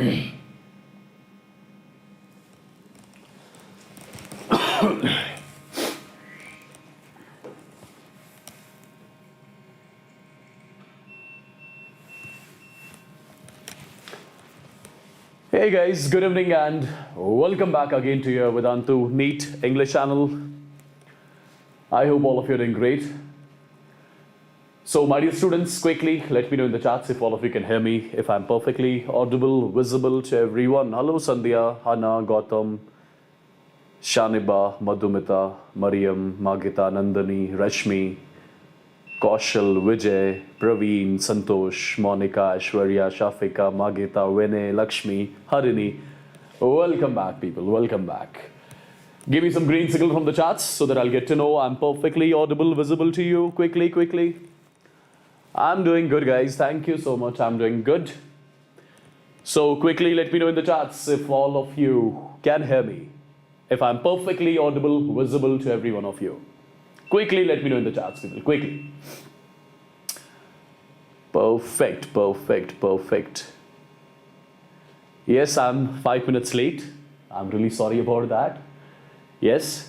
Hey guys, good evening and welcome back again to your Vedantu NEET English channel. I hope all of you are doing great. So my dear students, quickly let me know in the chats if all of you can hear me, if I'm perfectly audible, visible to everyone. Hello Sandhya, Hana, Gautam, Shaniba, Madhumita, Mariam, Magita, Nandani, Rashmi, Kaushal, Vijay, Praveen, Santosh, Monica, Aishwarya, Shafika, Magita, Vinay, Lakshmi, Harini. Welcome back, people. Welcome back. Give me some green signal from the chats so that I'll get to know I'm perfectly audible, visible to you. Quickly. I'm doing good, guys. Thank you so much. I'm doing good. So quickly, let me know in the chats if all of you can hear me. If I'm perfectly audible, visible to every one of you. Quickly, let me know in the chats, people. Quickly. Perfect. Yes, I'm 5 minutes late. I'm really sorry about that. Yes.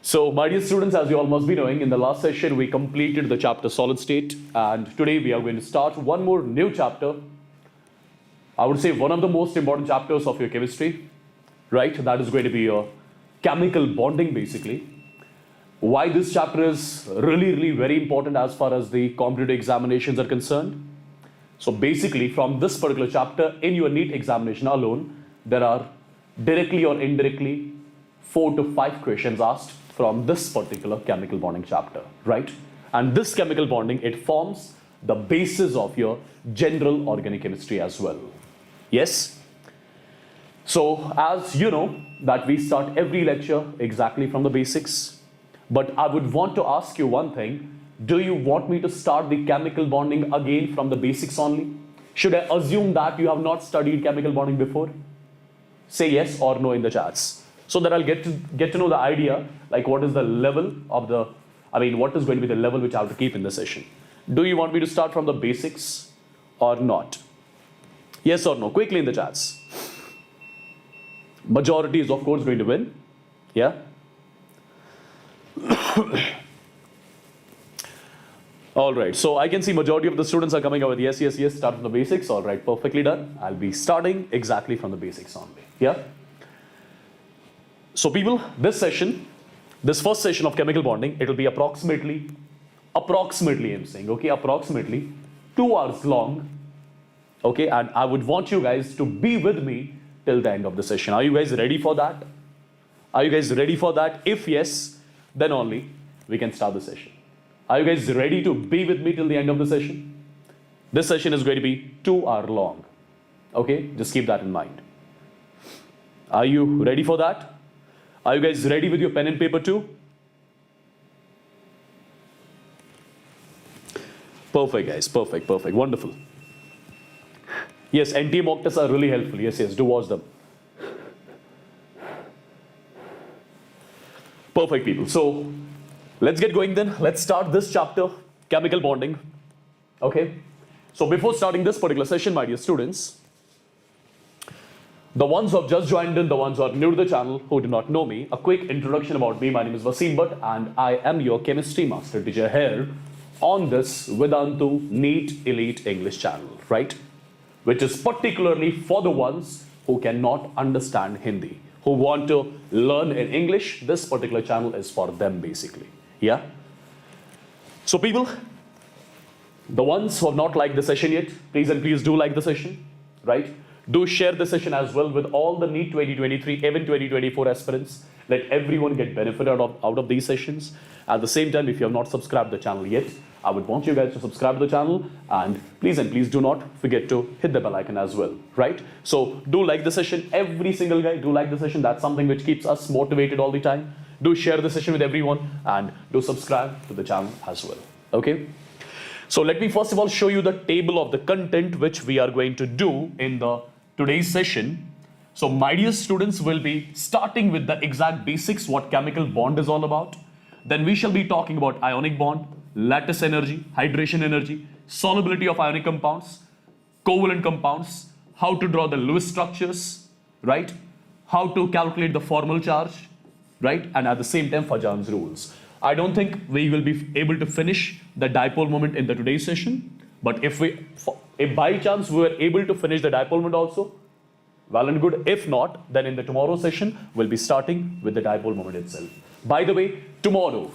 So, my dear students, as you all must be knowing, in the last session, we completed the chapter solid state. And today, we are going to start one more new chapter. I would say one of the most important chapters of your chemistry, right? That is going to be your chemical bonding, basically. Why this chapter is really very important as far as the competitive examinations are concerned. So basically from this particular chapter in your NEET examination alone, there are directly or indirectly 4 to 5 questions asked from this particular chemical bonding chapter, right? And this chemical bonding, it forms the basis of your general organic chemistry as well. Yes? So as you know that we start every lecture exactly from the basics. But I would want to ask you one thing. Do you want me to start the chemical bonding again from the basics only? Should I assume that you have not studied chemical bonding before? Say yes or no in the chats. So that I'll get to know the idea, like what is the level of the, what is going to be the level which I have to keep in the session. Do you want me to start from the basics or not? Yes or no? Quickly in the chats. Majority is of course going to win. Yeah? All right, so I can see majority of the students are coming up with yes, start from the basics. All right, perfectly done. I'll be starting exactly from the basics only. Yeah. So people, this first session of chemical bonding, it will be approximately I'm saying, okay, approximately 2 hours long. Okay, and I would want you guys to be with me till the end of the session. Are you guys ready for that? Are you guys ready for that? If yes, then only we can start the session. Are you guys ready to be with me till the end of the session? This session is going to be 2 hours long. Okay, just keep that in mind. Are you ready for that? Are you guys ready with your pen and paper too? Perfect, guys. Perfect. Wonderful. Yes, NTA mock tests are really helpful. Yes, do watch them. Perfect, people. So let's get going then. Let's start this chapter, chemical bonding. Okay. So before starting this particular session, my dear students, the ones who have just joined in, the ones who are new to the channel, who do not know me, a quick introduction about me. My name is Wassim and I am your chemistry master teacher here on this Vedantu NEET Elite English channel, right? Which is particularly for the ones who cannot understand Hindi, who want to learn in English. This particular channel is for them basically. Yeah. So people, the ones who have not liked the session yet, please do like the session, right? Do share the session as well with all the NEET 2023, even 2024 aspirants. Let everyone get benefit out of these sessions. At the same time, if you have not subscribed the channel yet, I would want you guys to subscribe to the channel, and please do not forget to hit the bell icon as well, right? So do like the session, every single guy, do like the session. That's something which keeps us motivated all the time. Do share the session with everyone and do subscribe to the channel as well, okay? So let me first of all show you the table of the content which we are going to do in the today's session. So my dear students, will be starting with the exact basics, what chemical bond is all about. Then we shall be talking about ionic bond, lattice energy, hydration energy, solubility of ionic compounds, covalent compounds, how to draw the Lewis structures, right? How to calculate the formal charge, right? And at the same time, Fajan's rules. I don't think we will be able to finish the dipole moment in the today's session, but if by chance we were able to finish the dipole moment also, well and good. If not, then in the tomorrow session, we'll be starting with the dipole moment itself. By the way, tomorrow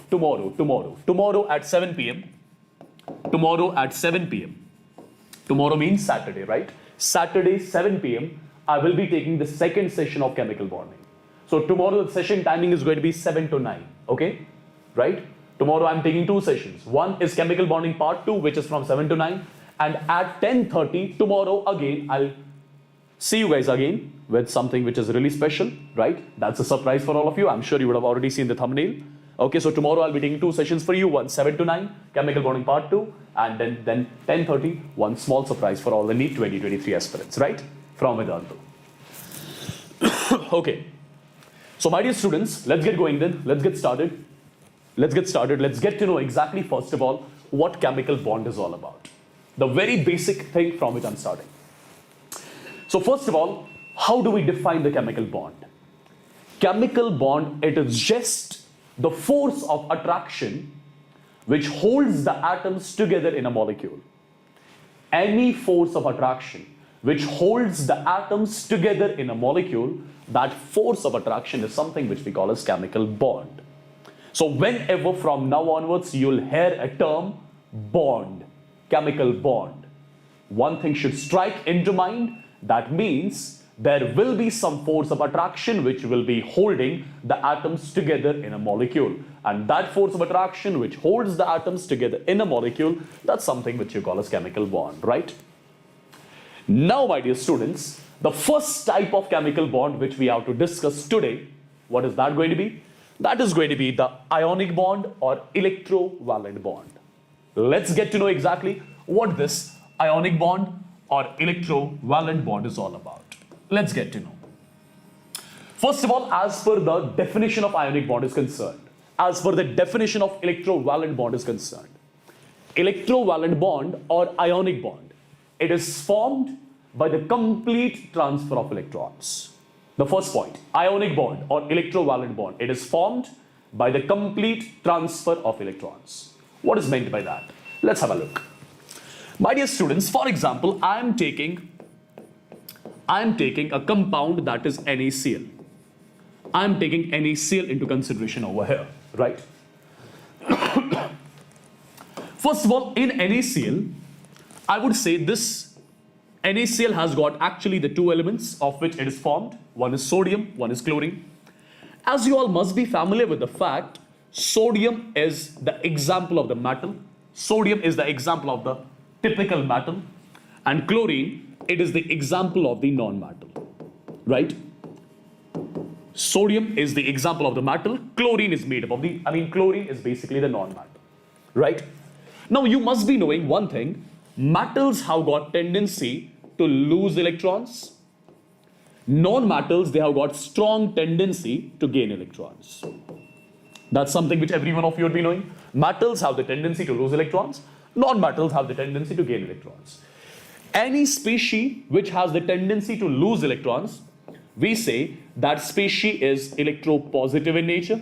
at 7 p.m. Tomorrow at 7 p.m. Tomorrow means Saturday, right? Saturday, 7 p.m. I will be taking the second session of chemical bonding. So tomorrow the session timing is going to be 7 to 9, okay? Right? Tomorrow I'm taking two sessions. One is chemical bonding part 2, which is from 7 to 9. And at 10:30 tomorrow again, I'll see you guys again with something which is really special, right? That's a surprise for all of you. I'm sure you would have already seen the thumbnail. Okay, so tomorrow I'll be taking two sessions for you. One 7 to 9, chemical bonding part 2. And then 10:30, one small surprise for all the NEET 2023 aspirants, right? From Vedantu. Okay. So my dear students, let's get going then. Let's get started. Let's get to know exactly, first of all, what chemical bond is all about. The very basic thing from which I'm starting. So first of all, how do we define the chemical bond? Chemical bond, it is just the force of attraction which holds the atoms together in a molecule. Any force of attraction which holds the atoms together in a molecule, that force of attraction is something which we call as chemical bond. So whenever from now onwards you'll hear a term bond, chemical bond, one thing should strike into mind. That means there will be some force of attraction which will be holding the atoms together in a molecule. And that force of attraction which holds the atoms together in a molecule, that's something which you call as chemical bond, right? Now, my dear students, the first type of chemical bond which we have to discuss today, what is that going to be? That is going to be the ionic bond or electrovalent bond. Let's get to know exactly what this ionic bond or electrovalent bond is all about. Let's get to know. First of all, as per the definition of ionic bond is concerned, as per the definition of electrovalent bond is concerned, electrovalent bond or ionic bond, it is formed by the complete transfer of electrons. The first point, ionic bond or electrovalent bond, it is formed by the complete transfer of electrons. What is meant by that? Let's have a look. My dear students, for example, I am taking a compound that is NaCl. I am taking NaCl into consideration over here, right? First of all, in NaCl, I would say this NaCl has got actually the two elements of which it is formed. One is sodium, one is chlorine. As you all must be familiar with the fact, sodium is the example of the metal. Sodium is the example of the typical metal. And chlorine, it is the example of the non-metal, right? Sodium is the example of the metal. Chlorine is made up of chlorine is basically the non-metal, right? Now you must be knowing one thing. Metals have got tendency to lose electrons. Non-metals, they have got strong tendency to gain electrons. That's something which every one of you would be knowing. Metals have the tendency to lose electrons. Non-metals have the tendency to gain electrons. Any species which has the tendency to lose electrons, we say that species is electropositive in nature.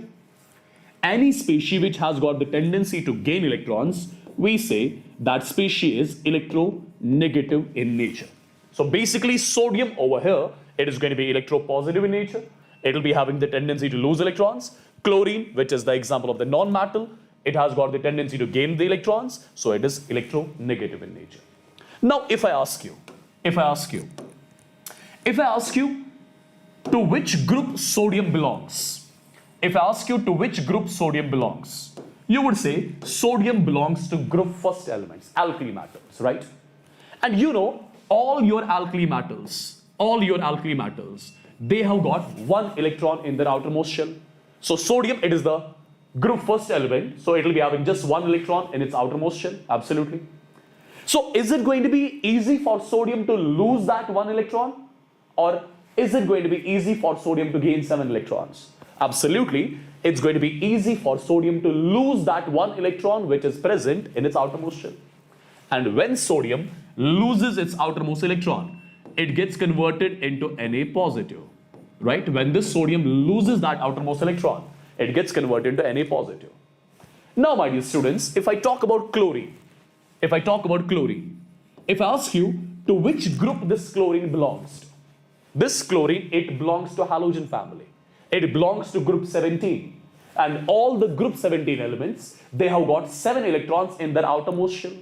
Any species which has got the tendency to gain electrons, we say that species is electronegative in nature. So basically sodium over here, it is going to be electropositive in nature. It will be having the tendency to lose electrons. Chlorine, which is the example of the non-metal, it has got the tendency to gain the electrons, so it is electronegative in nature. Now if I ask you to which group sodium belongs, you would say sodium belongs to group first elements, alkali metals, right? And you know, all your alkali metals, they have got one electron in their outermost shell. So sodium, it is the group first element, so it will be having just one electron in its outermost shell, absolutely. So is it going to be easy for sodium to lose that one electron? Or is it going to be easy for sodium to gain 7 electrons? Absolutely, it's going to be easy for sodium to lose that one electron which is present in its outermost shell. And when sodium loses its outermost electron, it gets converted into Na positive, right? When this sodium loses that outermost electron, it gets converted into Na positive. Now, my dear students, if I talk about chlorine, if I ask you to which group this chlorine belongs to, this chlorine, it belongs to halogen family. It belongs to group 17. And all the group 17 elements, they have got 7 electrons in their outermost shell.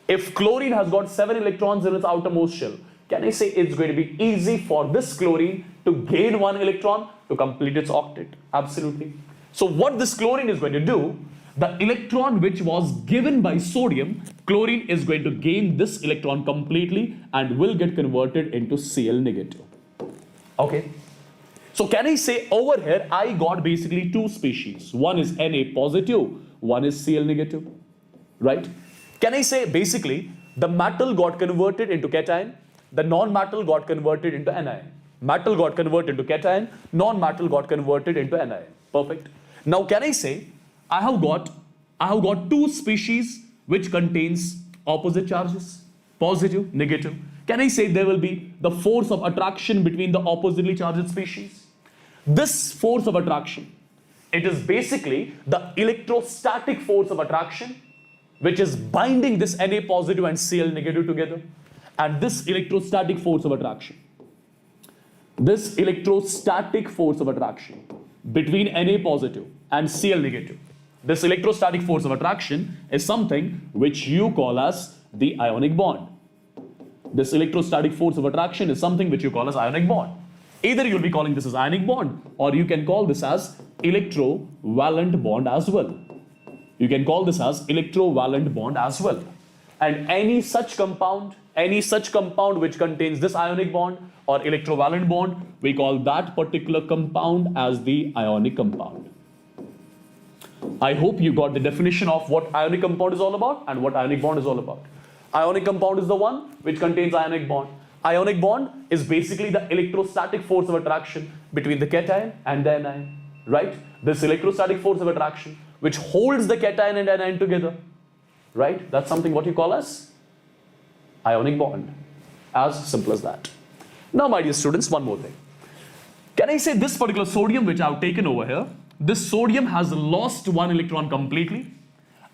If chlorine has got 7 electrons in its outermost shell, can I say it's going to be easy for this chlorine to gain 1 electron to complete its octet? Absolutely. So what this chlorine is going to do, the electron which was given by sodium, chlorine is going to gain this electron completely and will get converted into Cl negative. Okay. So can I say over here, I got basically 2 species. One is Na positive, one is Cl negative, right? Can I say basically the metal got converted into cation, the non-metal got converted into anion. Metal got converted into cation, non-metal got converted into anion. Perfect. Now can I say I have got 2 species which contains opposite charges, positive, negative. Can I say there will be the force of attraction between the oppositely charged species? This force of attraction, it is basically the electrostatic force of attraction which is binding this Na positive and Cl negative together. And this electrostatic force of attraction between Na positive and Cl negative, this electrostatic force of attraction is something which you call as the ionic bond. This electrostatic force of attraction is something which you call as ionic bond. Either you'll be calling this as ionic bond, or you can call this as electrovalent bond as well. You can call this as electrovalent bond as well. And any such compound which contains this ionic bond or electrovalent bond, we call that particular compound as the ionic compound. I hope you got the definition of what ionic compound is all about and what ionic bond is all about. Ionic compound is the one which contains ionic bond. Ionic bond is basically the electrostatic force of attraction between the cation and the anion, right? This electrostatic force of attraction which holds the cation and anion together, right? That's something what you call as ionic bond. As simple as that. Now, my dear students, one more thing. Can I say this particular sodium which I have taken over here, this sodium has lost 1 electron completely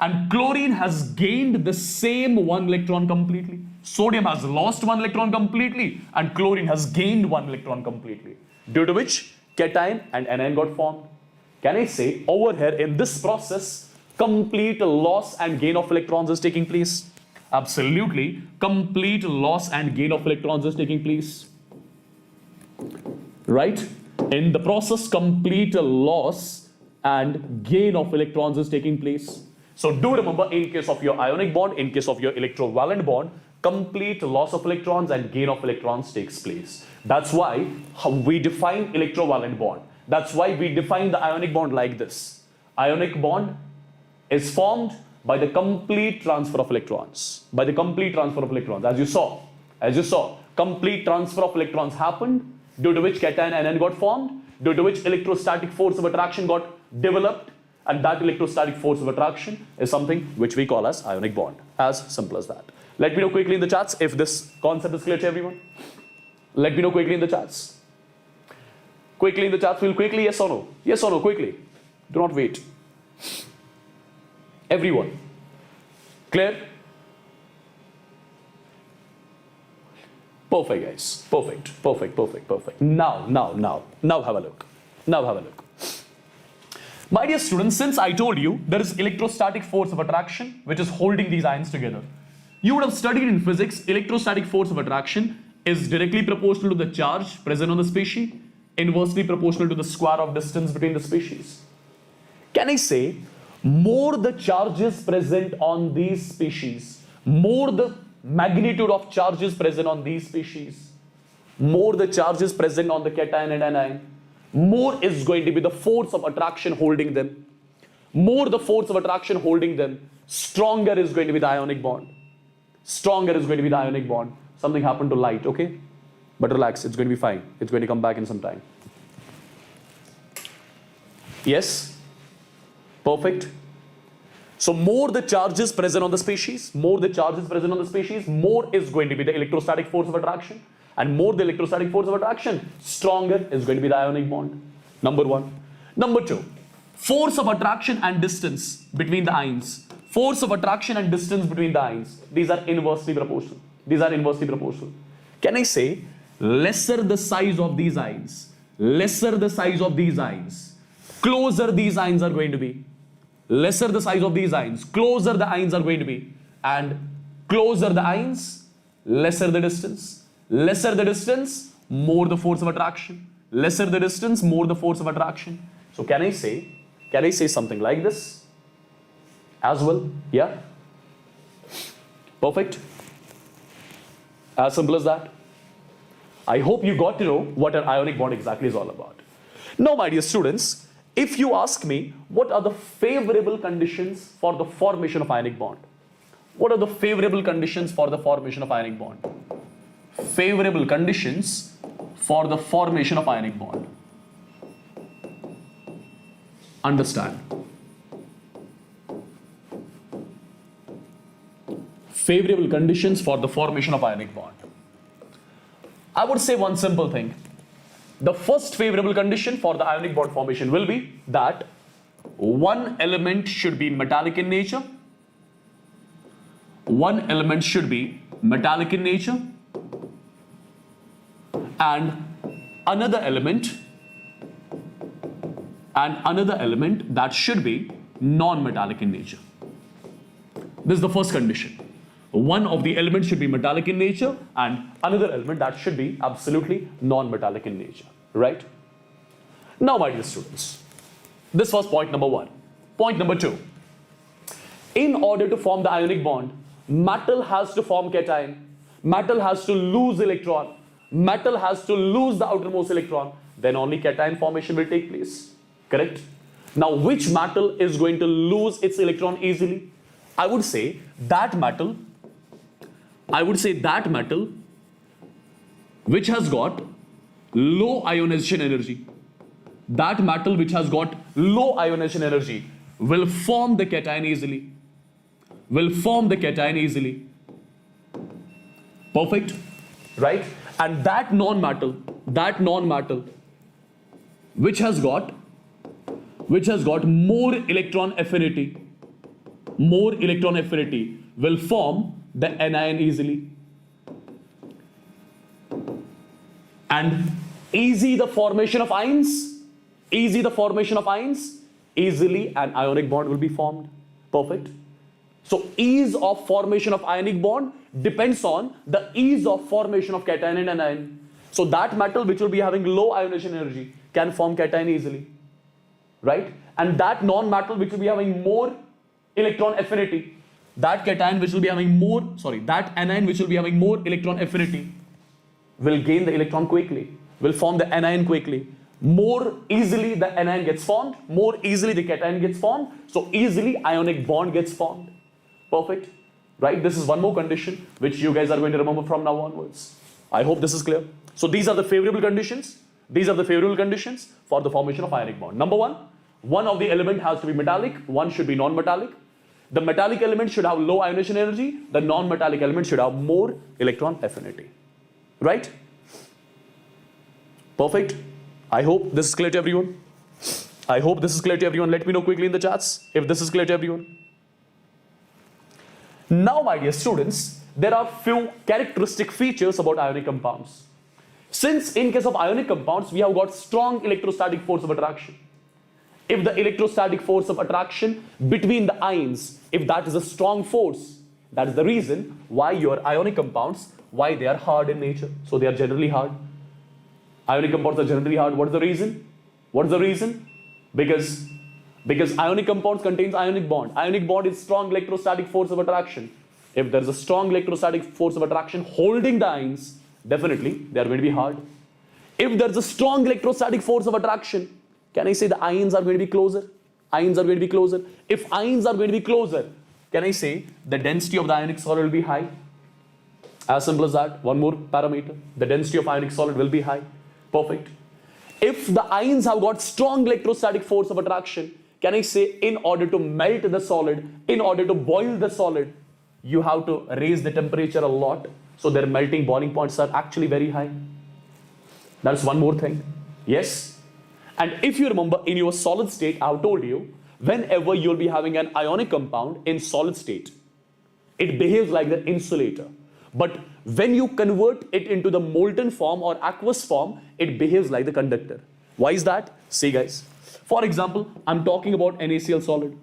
and chlorine has gained the same 1 electron completely. Sodium has lost 1 electron completely and chlorine has gained 1 electron completely, due to which cation and anion got formed. Can I say over here in this process, complete loss and gain of electrons is taking place? Absolutely, complete loss and gain of electrons is taking place. Right? In the process, complete loss and gain of electrons is taking place. So do remember, in case of your ionic bond, in case of your electrovalent bond, complete loss of electrons and gain of electrons takes place. That's why we define electrovalent bond. That's why we define the ionic bond like this. Ionic bond is formed by the complete transfer of electrons. By the complete transfer of electrons. As you saw, complete transfer of electrons happened, due to which cation and anion got formed, due to which electrostatic force of attraction got developed, and that electrostatic force of attraction is something which we call as ionic bond. As simple as that. Let me know quickly in the chats if this concept is clear to everyone. Let me know quickly in the chats. Quickly in the chats, feel quickly, yes or no? Yes or no, quickly. Do not wait. Everyone. Clear? Perfect, guys. Perfect. Now have a look. My dear students, since I told you there is electrostatic force of attraction which is holding these ions together. You would have studied in physics, electrostatic force of attraction is directly proportional to the charge present on the species, inversely proportional to the square of distance between the species. Can I say, more the charges present on these species, more the magnitude of charges present on these species, more the charges present on the cation and anion, more is going to be the force of attraction holding them. More the force of attraction holding them, stronger is going to be the ionic bond. Stronger is going to be the ionic bond. Something happened to light, okay? But relax, it's going to be fine. It's going to come back in some time. Yes? Perfect. So more the charges present on the species, more is going to be the electrostatic force of attraction. and more the electrostatic force of attraction, stronger is going to be the ionic bond. Number one. Number two, force of attraction and distance between the ions. Force of attraction and distance between the ions. These are inversely proportional. These are inversely proportional. Can I say lesser the size of these ions, lesser the size of these ions, closer these ions are going to be. Lesser the size of these ions, closer the ions are going to be. And closer the ions, lesser the distance. Lesser the distance, more the force of attraction. Lesser the distance, more the force of attraction. So can I say something like this as well? Yeah? Perfect. As simple as that. I hope you got to know what an ionic bond exactly is all about. Now, my dear students, if you ask me, what are the favorable conditions for the formation of ionic bond? What are the favorable conditions for the formation of ionic bond? Favorable conditions for the formation of ionic bond. Understand. Favorable conditions for the formation of ionic bond. I would say one simple thing. The first favorable condition for the ionic bond formation will be that one element should be metallic in nature. One element should be metallic in nature, and another element that should be non-metallic in nature. This is the first condition. One of the elements should be metallic in nature and another element that should be absolutely non-metallic in nature, right? Now, my dear students, this was point number one. Point number two. In order to form the ionic bond, metal has to form cation, metal has to lose electron, metal has to lose the outermost electron, then only cation formation will take place, correct? Now, which metal is going to lose its electron easily? I would say that metal which has got low ionization energy. That metal which has got low ionization energy will form the cation easily. Perfect, right? And that non-metal which has got more electron affinity will form the anion easily. And easy the formation of ions, easily an ionic bond will be formed. Perfect. So ease of formation of ionic bond depends on the ease of formation of cation and anion. So that metal which will be having low ionization energy can form cation easily, right? And that non-metal which will be having more electron affinity, that anion which will be having more electron affinity will gain the electron quickly, will form the anion quickly. More easily the anion gets formed, more easily the cation gets formed, so easily ionic bond gets formed. Perfect, right? This is one more condition which you guys are going to remember from now onwards. I hope this is clear. So these are the favorable conditions. These are the favorable conditions for the formation of ionic bond. Number one of the element has to be metallic, one should be non-metallic. The metallic element should have low ionization energy, the non-metallic element should have more electron affinity. Right? Perfect. I hope this is clear to everyone. Let me know quickly in the chats if this is clear to everyone. Now, my dear students, there are few characteristic features about ionic compounds. Since in case of ionic compounds, we have got strong electrostatic force of attraction. If the electrostatic force of attraction between the ions, if that is a strong force, that is the reason why your ionic compounds, why they are hard in nature. So they are generally hard. Ionic compounds are generally hard. What is the reason? Because ionic compounds contains ionic bond. Ionic bond is strong electrostatic force of attraction. If there is a strong electrostatic force of attraction holding the ions, definitely they are going to be hard. If there is a strong electrostatic force of attraction, can I say the ions are going to be closer? If ions are going to be closer, can I say the density of the ionic solid will be high? As simple as that. One more parameter. The density of ionic solid will be high. Perfect. If the ions have got strong electrostatic force of attraction, can I say in order to melt the solid, in order to boil the solid, you have to raise the temperature a lot, so their melting boiling points are actually very high. That's one more thing. Yes. And if you remember, in your solid state, I've told you, whenever you'll be having an ionic compound in solid state, it behaves like the insulator. But when you convert it into the molten form or aqueous form, it behaves like the conductor. Why is that? See guys, for example, I'm talking about NaCl solid.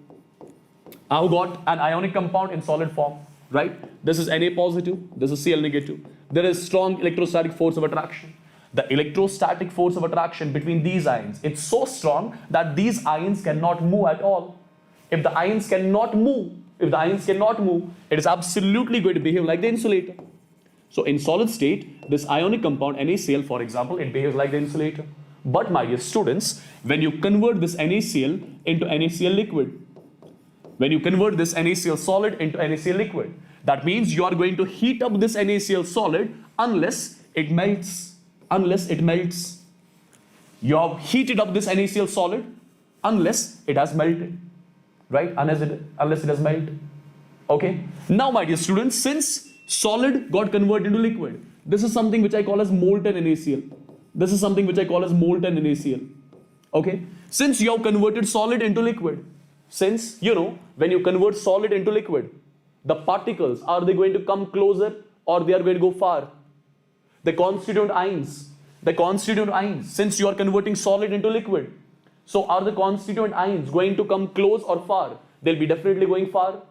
I've got an ionic compound in solid form, right? This is Na positive, this is Cl negative. There is strong electrostatic force of attraction. The electrostatic force of attraction between these ions, it's so strong that these ions cannot move at all. If the ions cannot move, it is absolutely going to behave like the insulator. So in solid state, this ionic compound NaCl, for example, it behaves like the insulator. But my dear students, when you convert this NaCl into NaCl liquid, when you convert this NaCl solid into NaCl liquid, that means you are going to heat up this NaCl solid unless it melts. You have heated up this NaCl solid unless it has melted, right? Unless it has melted. Okay. Now, my dear students, since solid got converted into liquid, this is something which I call as molten NaCl. Okay. Since you have converted solid into liquid, since when you convert solid into liquid, the particles, are they going to come closer or they are going to go far? The constituent ions, since you are converting solid into liquid, so are the constituent ions going to come close or far? They'll be definitely going far.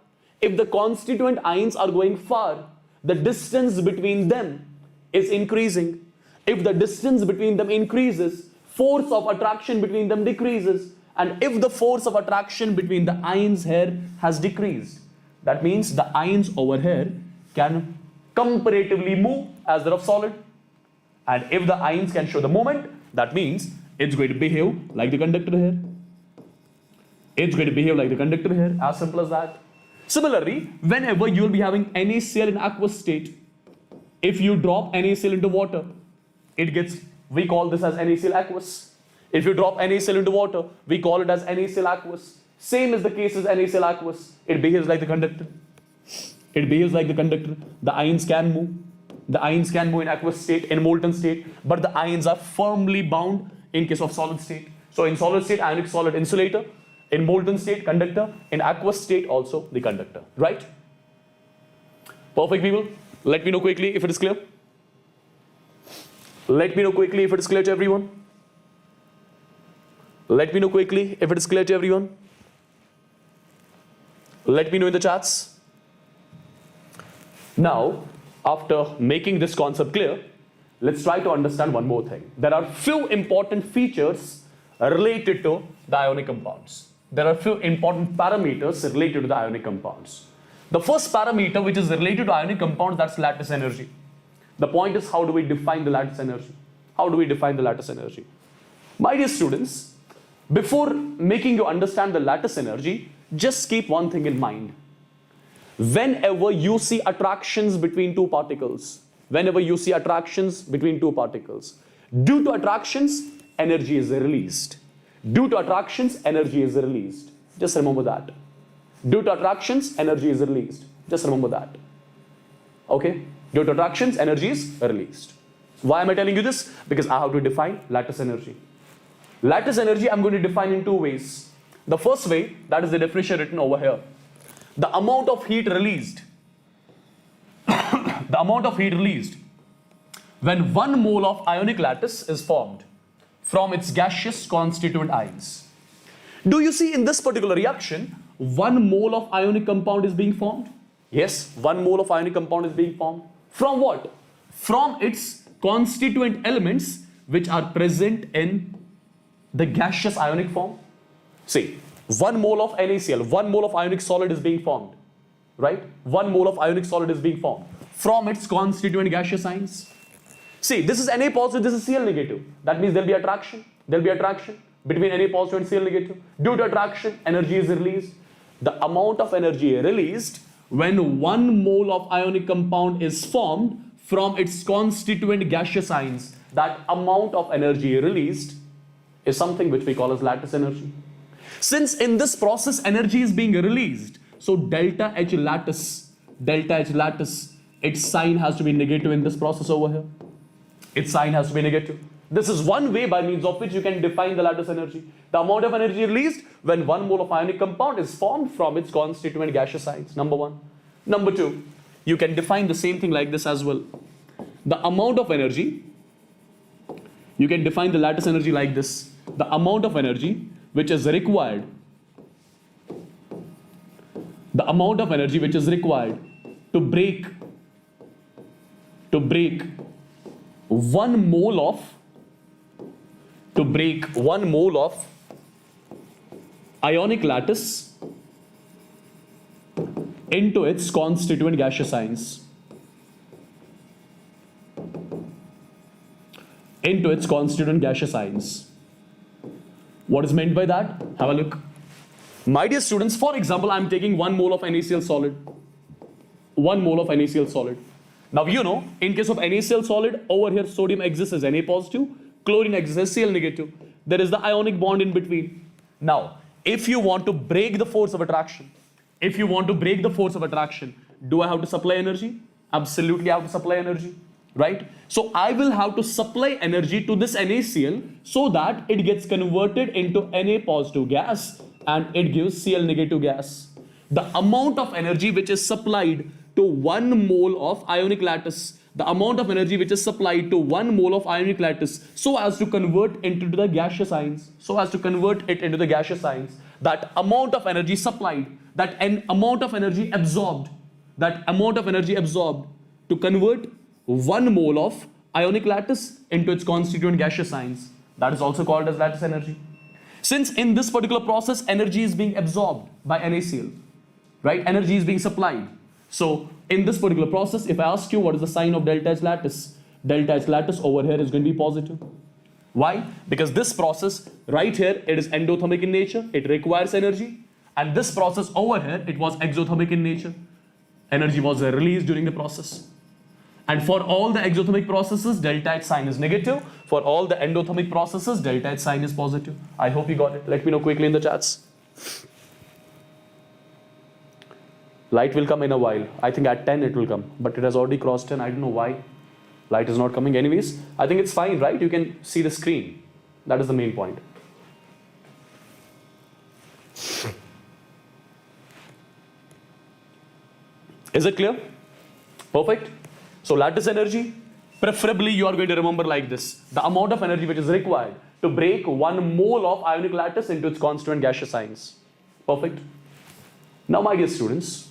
If the constituent ions are going far, the distance between them is increasing. If the distance between them increases, force of attraction between them decreases. And if the force of attraction between the ions here has decreased, that means the ions over here can comparatively move as that of solid. And if the ions can show the moment, that means it's going to behave like the conductor here. As simple as that. Similarly, whenever you will be having NaCl in aqueous state, if you drop NaCl into water, we call this as NaCl aqueous. If you drop NaCl into water, we call it as NaCl aqueous. Same is the case as NaCl aqueous. It behaves like the conductor. The ions can move. In aqueous state, in molten state, but the ions are firmly bound in case of solid state. So in solid state, ionic solid insulator. In molten state, conductor. In aqueous state, also the conductor. Right? Perfect, people. Let me know quickly if it is clear. Let me know quickly if it is clear to everyone. Let me know quickly if it is clear to everyone. Let me know in the chats. Now, after making this concept clear, let's try to understand one more thing. There are few important features related to the ionic compounds. There are few important parameters related to the ionic compounds. The first parameter which is related to ionic compounds, that's lattice energy. The point is, how do we define the lattice energy? My dear students, before making you understand the lattice energy, just keep one thing in mind. Whenever you see attractions between two particles, due to attractions, energy is released. Just remember that. Due to attractions, energy is released. Just remember that. Okay? Due to attractions, energy is released. Why am I telling you this? Because I have to define lattice energy. Lattice energy I'm going to define in two ways. The first way, that is the definition written over here. The amount of heat released. When 1 mole of ionic lattice is formed from its gaseous constituent ions. Do you see in this particular reaction, 1 mole of ionic compound is being formed? Yes, 1 mole of ionic compound is being formed. From what? From its constituent elements which are present in the gaseous ionic form. See, 1 mole of NaCl, 1 mole of ionic solid is being formed, right? 1 mole of ionic solid is being formed from its constituent gaseous ions. See, this is Na positive, this is Cl negative. That means there'll be attraction. Between Na positive and Cl negative. Due to attraction, energy is released. The amount of energy released when 1 mole of ionic compound is formed from its constituent gaseous ions, that amount of energy released is something which we call as lattice energy. Since in this process energy is being released, so delta H lattice delta H lattice, its sign has to be negative in this process over here. Its sign has to be negative. This is one way by means of which you can define the lattice energy. The amount of energy released when 1 mole of ionic compound is formed from its constituent gaseous signs. Number one. Number two, you can define the same thing like this as well. The amount of energy, you can define the lattice energy like this. The amount of energy which is required, the amount of energy which is required to break 1 mole of ionic lattice into its constituent gaseous signs. Into its constituent gaseous signs. What is meant by that? Have a look. My dear students, for example, I am taking 1 mole of NaCl solid. 1 mole of NaCl solid. Now you know, in case of NaCl solid, over here sodium exists as Na positive, chlorine exists as Cl negative. There is the ionic bond in between. Now, if you want to break the force of attraction, do I have to supply energy? Absolutely I have to supply energy, right? So I will have to supply energy to this NaCl so that it gets converted into Na positive gas and it gives Cl negative gas. The amount of energy which is supplied to 1 mole of ionic lattice, the amount of energy which is supplied to 1 mole of ionic lattice so as to convert into the gaseous signs, that amount of energy supplied, that amount of energy absorbed to convert 1 mole of ionic lattice into its constituent gaseous signs, that is also called as lattice energy. Since in this particular process energy is being absorbed by NaCl, right? Energy is being supplied. So in this particular process, if I ask you what is the sign of delta H lattice over here is going to be positive. Why? Because this process right here, it is endothermic in nature, it requires energy, and this process over here, it was exothermic in nature. Energy was released during the process. And for all the exothermic processes, delta H sign is negative. For all the endothermic processes, delta H sign is positive. I hope you got it. Let me know quickly in the chats. Light will come in a while. I think at 10 it will come, but it has already crossed 10. I don't know why light is not coming. Anyways, I think it's fine, right? You can see the screen. That is the main point. Is it clear? Perfect. So lattice energy, preferably you are going to remember like this. The amount of energy which is required to break 1 mole of ionic lattice into its constituent gaseous signs. Perfect. Now my dear students,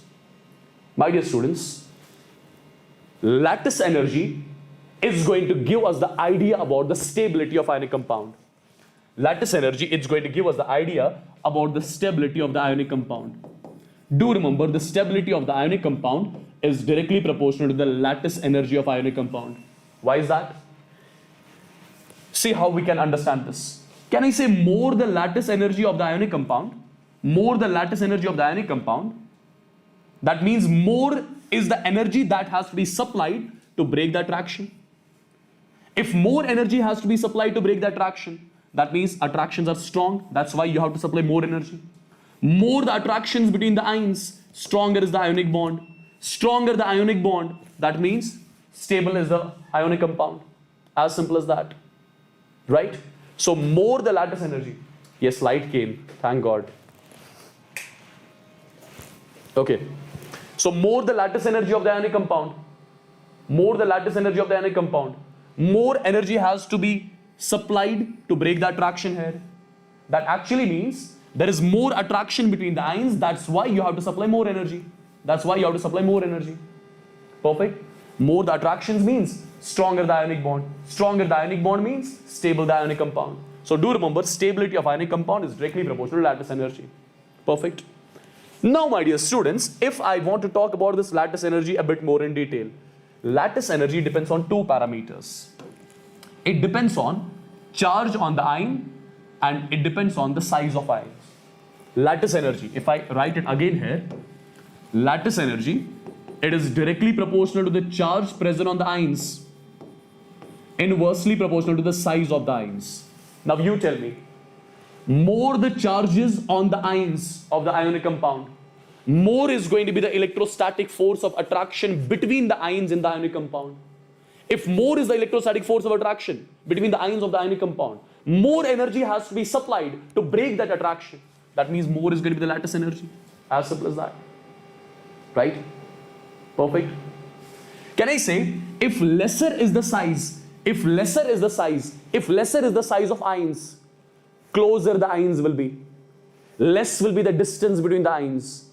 lattice energy is going to give us the idea about the stability of ionic compound. Lattice energy is going to give us the idea about the stability of the ionic compound. Do remember, the stability of the ionic compound is directly proportional to the lattice energy of ionic compound. Why is that? See how we can understand this. Can I say more the lattice energy of the ionic compound? More the lattice energy of the ionic compound. That means more is the energy that has to be supplied to break the attraction. If more energy has to be supplied to break the attraction, that means attractions are strong. That's why you have to supply more energy. More the attractions between the ions, stronger is the ionic bond. Stronger the ionic bond, that means stable is the ionic compound. As simple as that. Right? So more the lattice energy. Yes, light came. Thank God. Okay. So more the lattice energy of the ionic compound. More the lattice energy of the ionic compound. More energy has to be supplied to break the attraction here. That actually means there is more attraction between the ions. That's why you have to supply more energy. Perfect. More the attractions means stronger the ionic bond. Stronger the ionic bond means stable the ionic compound. So do remember, stability of ionic compound is directly proportional to lattice energy. Perfect. Now my dear students, if I want to talk about this lattice energy a bit more in detail, lattice energy depends on 2 parameters. It depends on charge on the ion and it depends on the size of ions. Lattice energy, if I write it again here, lattice energy, it is directly proportional to the charge present on the ions, inversely proportional to the size of the ions. Now you tell me, more the charges on the ions of the ionic compound, more is going to be the electrostatic force of attraction between the ions in the ionic compound. If more is the electrostatic force of attraction between the ions of the ionic compound, more energy has to be supplied to break that attraction. That means more is going to be the lattice energy. As simple as that. Right? Perfect. Can I say, if lesser is the size of ions, closer the ions will be. Less will be the distance between the ions.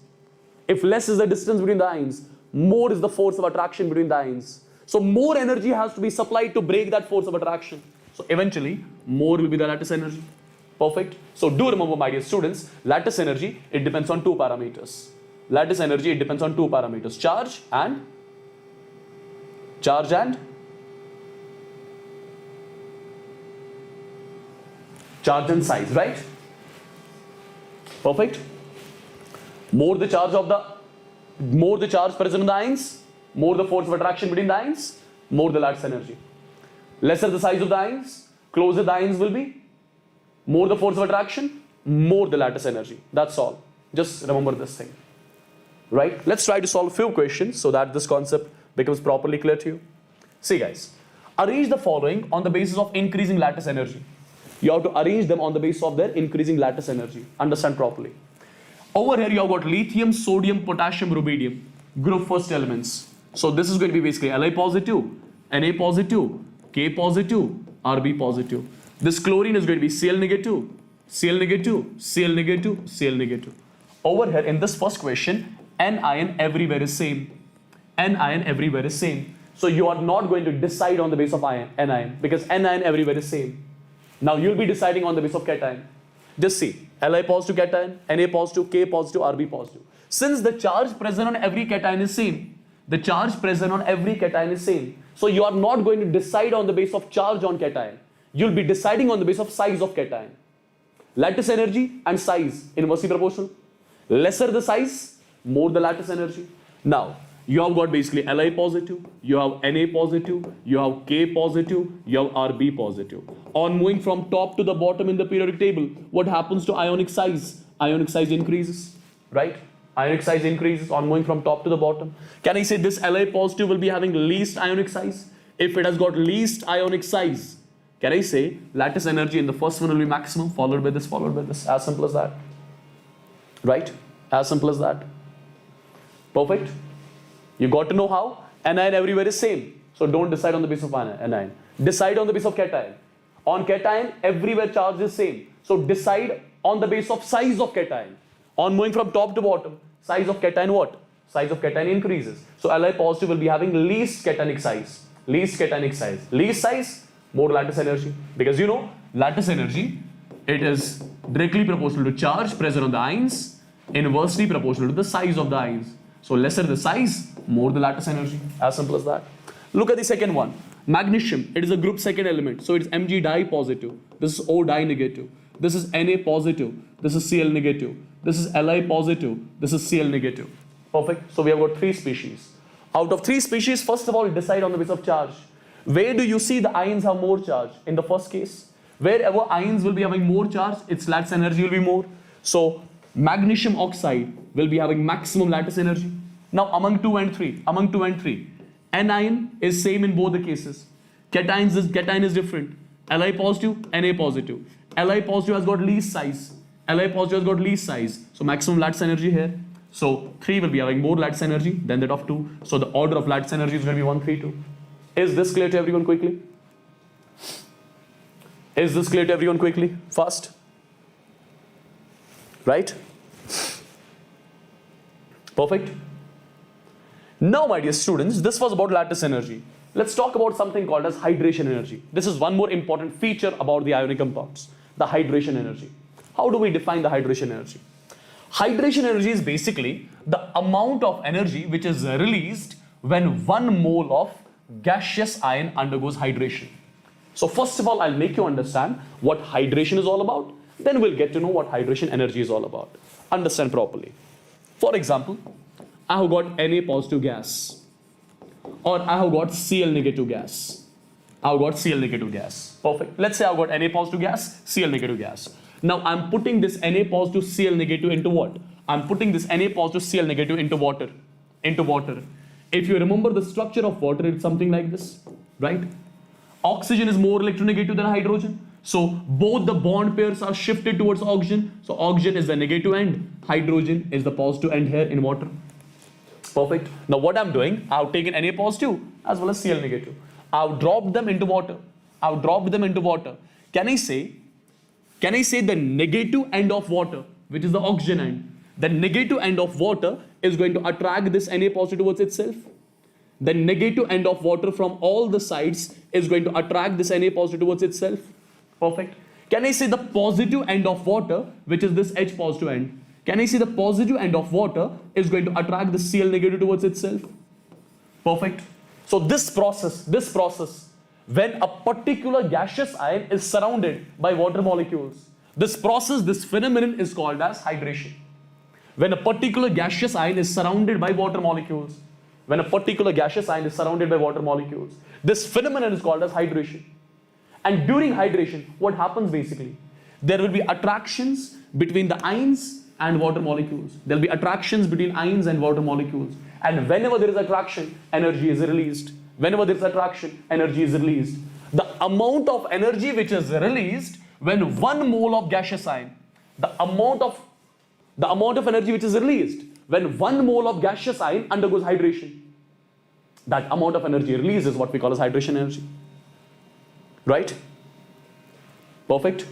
If less is the distance between the ions, more is the force of attraction between the ions. So more energy has to be supplied to break that force of attraction. So eventually, more will be the lattice energy. Perfect. So do remember, my dear students, lattice energy, it depends on two parameters. Lattice energy, it depends on two parameters. Charge and size, right? Perfect. More the charge present in the ions, more the force of attraction between the ions, more the lattice energy. Lesser the size of the ions, closer the ions will be, more the force of attraction, more the lattice energy. That's all. Just remember this thing. Right? Let's try to solve a few questions so that this concept becomes properly clear to you. See guys, arrange the following on the basis of increasing lattice energy. You have to arrange them on the basis of their increasing lattice energy. Understand properly. Over here you have got lithium, sodium, potassium, rubidium, group first elements. So this is going to be basically Li positive, Na positive, K positive, Rb positive. This chlorine is going to be Cl negative, Cl negative, Cl negative, Cl negative. Over here in this first question, N ion everywhere is same. N ion everywhere is same. So you are not going to decide on the basis of N ion because N ion everywhere is same. Now you'll be deciding on the basis of cation. Just see, Li positive cation, Na positive, K positive, Rb positive. Since the charge present on every cation is same, so you are not going to decide on the basis of charge on cation. You'll be deciding on the basis of size of cation. Lattice energy and size inversely proportional. Lesser the size, more the lattice energy. Now, you have got basically Li positive, you have Na positive, you have K positive, you have Rb positive. On moving from top to the bottom in the periodic table, what happens to ionic size? Ionic size increases, right? Ionic size increases on moving from top to the bottom. Can I say this Li positive will be having least ionic size? If it has got least ionic size, can I say lattice energy in the first one will be maximum, followed by this, as simple as that. Right? As simple as that. Perfect? You got to know how? Anion everywhere is same. So don't decide on the basis of anion. Decide on the basis of cation. On cation, everywhere charge is same. So decide on the basis of size of cation. On moving from top to bottom, size of cation what? Size of cation increases. So Li positive will be having least cationic size. Least size, more lattice energy. Because you know, lattice energy, it is directly proportional to charge present on the ions, inversely proportional to the size of the ions. So lesser the size, more the lattice energy. As simple as that. Look at the second one. Magnesium, it is a group second element. So it is Mg di positive. This is O di negative. This is Na positive. This is Cl negative. This is Li positive. This is Cl negative. Perfect. So we have got 3 species. Out of 3 species, first of all, decide on the basis of charge. Where do you see the ions have more charge? In the first case, wherever ions will be having more charge, its lattice energy will be more. So magnesium oxide will be having maximum lattice energy. Now among 2 and 3, anion is same in both the cases. Cation is different. Li positive, Na positive. Li positive has got least size. So maximum lattice energy here. So 3 will be having more lattice energy than that of 2. So the order of lattice energy is going to be 1, 3, 2. Is this clear to everyone quickly? Fast. Right? Perfect. Now, my dear students, this was about lattice energy. Let's talk about something called as hydration energy. This is one more important feature about the ionic compounds, the hydration energy. How do we define the hydration energy? Hydration energy is basically the amount of energy which is released when 1 mole of gaseous ion undergoes hydration. So first of all, I'll make you understand what hydration is all about. Then we'll get to know what hydration energy is all about. Understand properly. For example, I have got Na positive gas, or I have got Cl negative gas. Perfect. Let's say I've got Na positive gas, Cl negative gas. Now I'm putting this Na positive Cl negative into what? I'm putting this Na positive Cl negative into water. If you remember the structure of water, it's something like this, right? Oxygen is more electronegative than hydrogen. So both the bond pairs are shifted towards oxygen. So oxygen is the negative end, hydrogen is the positive end here in water. Perfect. Now what I'm doing, I've taken Na positive as well as Cl negative. I've dropped them into water. Can I say the negative end of water, which is the oxygen end, the negative end of water is going to attract this Na positive towards itself. The negative end of water from all the sides is going to attract this Na positive towards itself. Perfect. Can I say the positive end of water, which is this H positive end? Can I say the positive end of water is going to attract the Cl negative towards itself? Perfect. So this process, when a particular gaseous ion is surrounded by water molecules, this phenomenon is called as hydration. When a particular gaseous ion is surrounded by water molecules, this phenomenon is called as hydration. And during hydration, what happens basically? There will be attractions between the ions and water molecules. There will be attractions between ions and water molecules. And whenever there is attraction, energy is released. The amount of energy which is released when 1 mole of gaseous ion, the amount of energy which is released when 1 mole of gaseous ion undergoes hydration, that amount of energy released is what we call as hydration energy. Right? Perfect.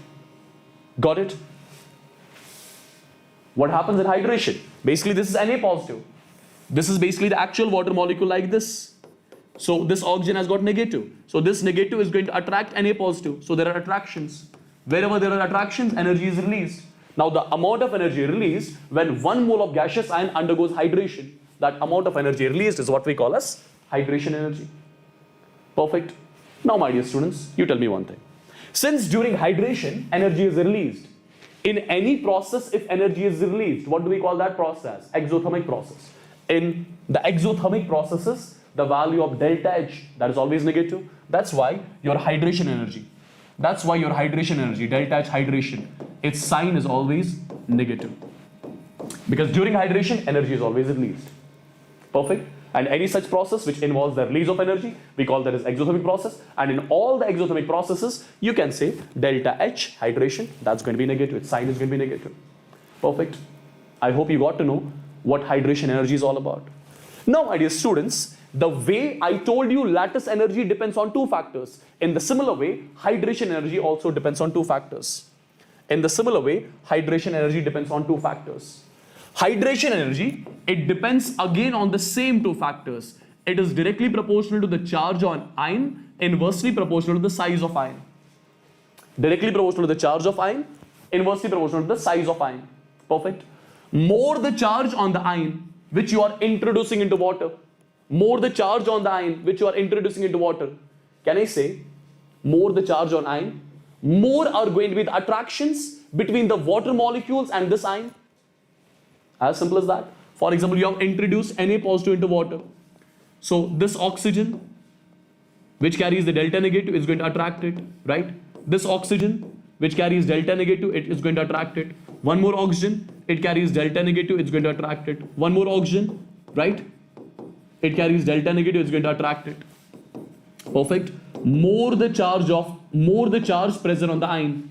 Got it? What happens in hydration? Basically, this is Na positive. This is basically the actual water molecule like this. So this oxygen has got negative. So this negative is going to attract Na positive. So there are attractions. Wherever there are attractions, energy is released. Now the amount of energy released when 1 mole of gaseous ion undergoes hydration, that amount of energy released is what we call as hydration energy. Perfect. Now my dear students, you tell me one thing. Since during hydration, energy is released. In any process, if energy is released, what do we call that process? Exothermic process. In the exothermic processes, the value of delta H, that is always negative. That's why your hydration energy, delta H hydration, its sign is always negative. Because during hydration, energy is always released. Perfect. And any such process which involves the release of energy, we call that as exothermic process. And in all the exothermic processes, you can say delta H hydration, that's going to be negative. Its sign is going to be negative. Perfect. I hope you got to know what hydration energy is all about. Now, my dear students, the way I told you lattice energy depends on 2 factors. In the similar way, hydration energy also depends on 2 factors. Hydration energy, it depends again on the same 2 factors. It is directly proportional to the charge on ion, inversely proportional to the size of ion. Directly proportional to the charge of ion, inversely proportional to the size of ion. Perfect. More the charge on the ion which you are introducing into water, can I say, more the charge on ion, more are going to be the attractions between the water molecules and this ion. As simple as that. For example, you have introduced Na positive into water. So this oxygen, which carries the delta negative, is going to attract it, right? This oxygen, which carries delta negative, it is going to attract it. One more oxygen, it carries delta negative, it's going to attract it. One more oxygen, right? It carries delta negative, it's going to attract it. Perfect. More the charge present on the ion,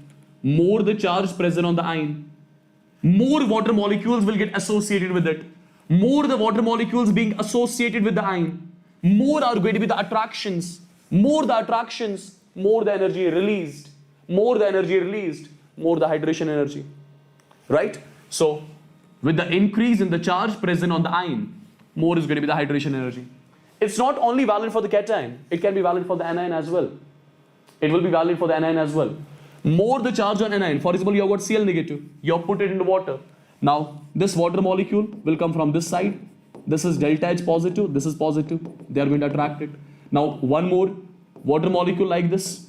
more water molecules will get associated with it. More the water molecules being associated with the ion, more are going to be the attractions. More the attractions, more the energy released. More the hydration energy. Right? So, with the increase in the charge present on the ion, more is going to be the hydration energy. It's not only valid for the cation, it can be valid for the anion as well. More the charge on anion, for example, you have got Cl negative, you have put it into water. Now, this water molecule will come from this side. This is delta H positive, this is positive. They are going to attract it. Now, one more water molecule like this,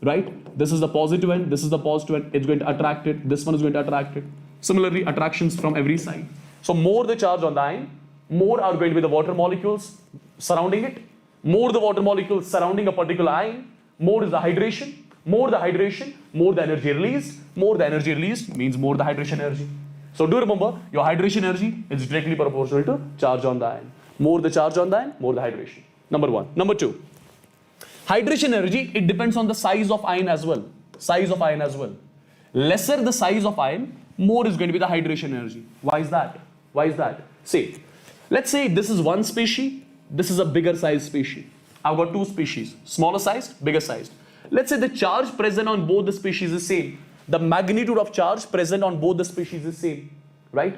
right? This is the positive end, this is the positive end. It's going to attract it. This one is going to attract it. Similarly, attractions from every side. So, more the charge on the ion, more are going to be the water molecules surrounding it. More the water molecules surrounding a particular ion, more is the hydration. More the hydration, more the energy released. More the energy released means more the hydration energy. So do remember, your hydration energy is directly proportional to charge on the ion. More the charge on the ion, more the hydration. Number one. Number two, hydration energy, it depends on the size of ion as well. Size of ion as well. Lesser the size of ion, more is going to be the hydration energy. Why is that? Why is that? Say, let's say this is one species, this is a bigger size species. I've got two species, smaller sized, bigger sized. Let's say the charge present on both the species is same. The magnitude of charge present on both the species is same, right?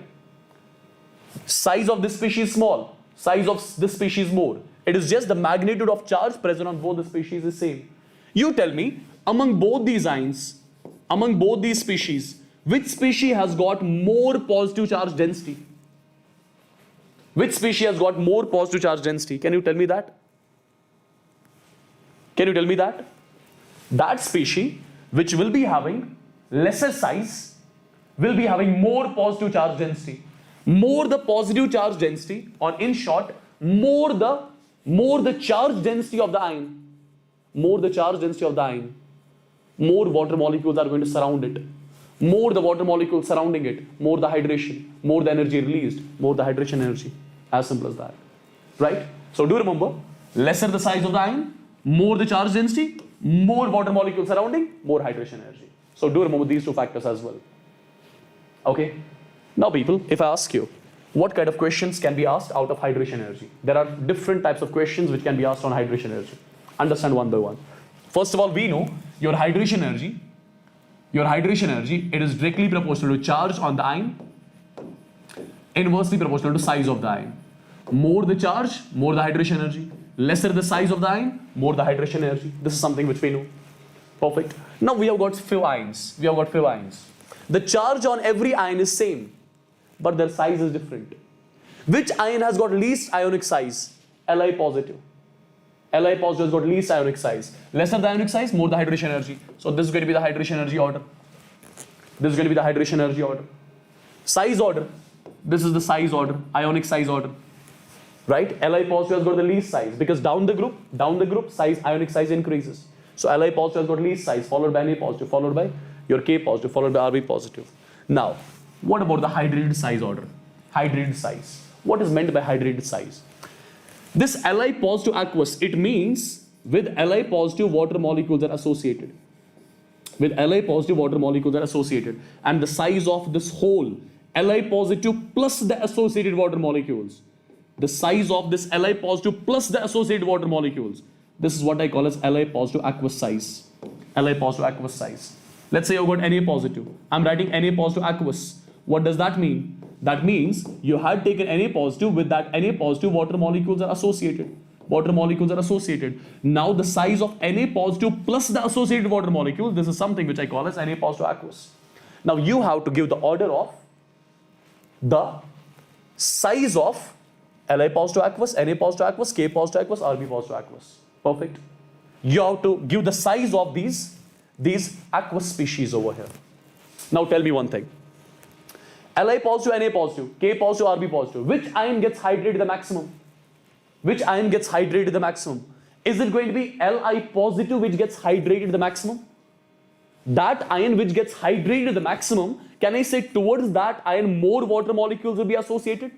Size of this species small, size of this species more. It is just the magnitude of charge present on both the species is same. You tell me, among both these ions, among both these species, which species has got more positive charge density? Which species has got more positive charge density? Can you tell me that? Can you tell me that? That species which will be having lesser size will be having more positive charge density. More the positive charge density, or in short, more the charge density of the ion. More the charge density of the ion, more water molecules are going to surround it. More the water molecules surrounding it, more the hydration, more the energy released, more the hydration energy. As simple as that. Right? So do remember, lesser the size of the ion, more the charge density, more water molecules surrounding, more hydration energy. So do remember these two factors as well. Okay? Now people, if I ask you, what kind of questions can be asked out of hydration energy? There are different types of questions which can be asked on hydration energy. Understand one by one. First of all, we know your hydration energy, it is directly proportional to charge on the ion, inversely proportional to size of the ion. More the charge, more the hydration energy. Lesser the size of the ion, more the hydration energy. This is something which we know. Perfect. Now we have got few ions. The charge on every ion is same, but their size is different. Which ion has got least ionic size? Li positive. Li positive has got least ionic size. Lesser the ionic size, more the hydration energy. So this is going to be the hydration energy order. Size order. This is the size order, ionic size order. Right? Li positive has got the least size because down the group, size, ionic size increases. So Li positive has got least size, followed by Na positive, followed by your K positive, followed by Rb positive. Now, what about the hydrated size order? Hydrated size. What is meant by hydrated size? This Li positive aqueous, it means with Li positive water molecules are associated. And the size of this whole Li positive plus the associated water molecules. The size of this Li positive plus the associated water molecules. This is what I call as Li positive aqueous size. Let's say you've got Na positive. I'm writing Na positive aqueous. What does that mean? That means you had taken Na positive, with that Na positive water molecules are associated. Now the size of Na positive plus the associated water molecules, this is something which I call as Na positive aqueous. Now you have to give the order of the size of Li positive aqueous, Na positive aqueous, K positive aqueous, Rb positive aqueous. Perfect. You have to give the size of these aqueous species over here. Now tell me one thing. Li positive, Na positive, K positive, Rb positive. Which ion gets hydrated the maximum? Is it going to be Li positive which gets hydrated the maximum? That ion which gets hydrated the maximum, can I say towards that ion more water molecules will be associated?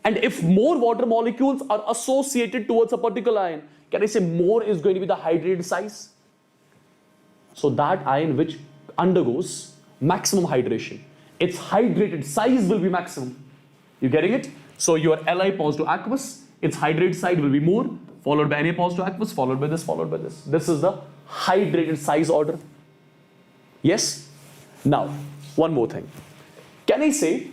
And if more water molecules are associated towards a particular ion, can I say more is going to be the hydrated size? So that ion which undergoes maximum hydration, its hydrated size will be maximum. You getting it? So your Li positive aqueous, its hydrated side will be more, followed by Na positive aqueous, followed by this, followed by this. This is the hydrated size order. Yes? Now, one more thing. Can I say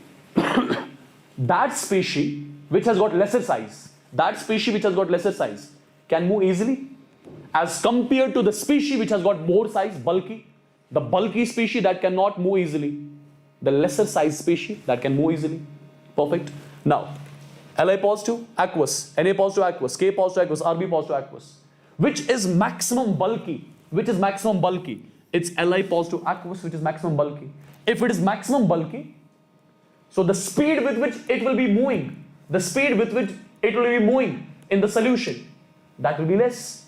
that species which has got lesser size, can move easily as compared to the species which has got more size, bulky? The bulky species that cannot move easily, the lesser size species that can move easily. Perfect. Now, Li positive aqueous, Na positive aqueous, K positive aqueous, Rb positive aqueous. Which is maximum bulky? It's Li positive aqueous which is maximum bulky. If it is maximum bulky, so the speed with which it will be moving, in the solution, that will be less.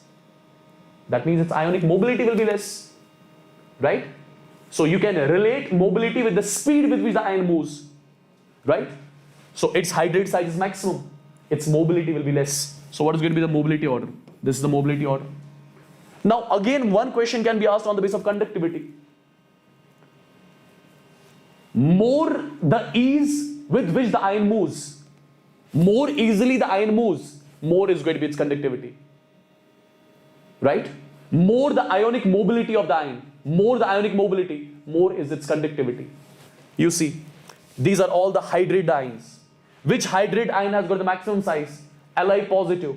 That means its ionic mobility will be less. Right? So you can relate mobility with the speed with which the ion moves, right? So its hydrate size is maximum, its mobility will be less. So what is going to be the mobility order? This is the mobility order. Now again, one question can be asked on the basis of conductivity. More the ease with which the ion moves, more easily the ion moves, more is going to be its conductivity, right? More the ionic mobility of the ion, more the ionic mobility, more is its conductivity. You see, these are all the hydrate ions. Which hydrate ion has got the maximum size? Li positive.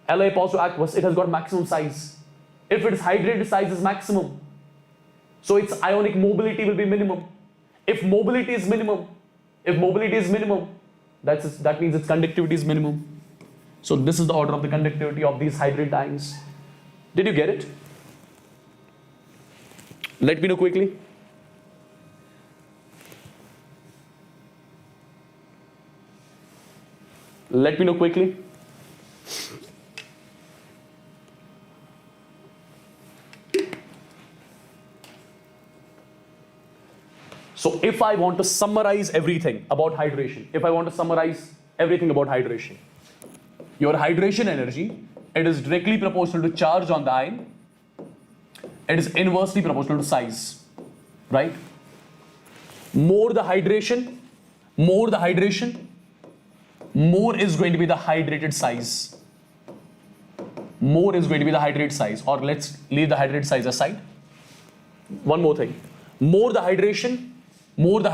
Li positive aqueous, it has got maximum size. If its hydrate size is maximum, so its ionic mobility will be minimum. If mobility is minimum, that means its conductivity is minimum. So this is the order of the conductivity of these hydrate ions. Did you get it? Let me know quickly. Let me know quickly. So if I want to summarize everything about hydration, your hydration energy, it is directly proportional to charge on the ion. It is inversely proportional to size, right? More the hydration, more is going to be the hydrated size. More is going to be the hydrate size, or let's leave the hydrate size aside. One more thing. More the hydration. What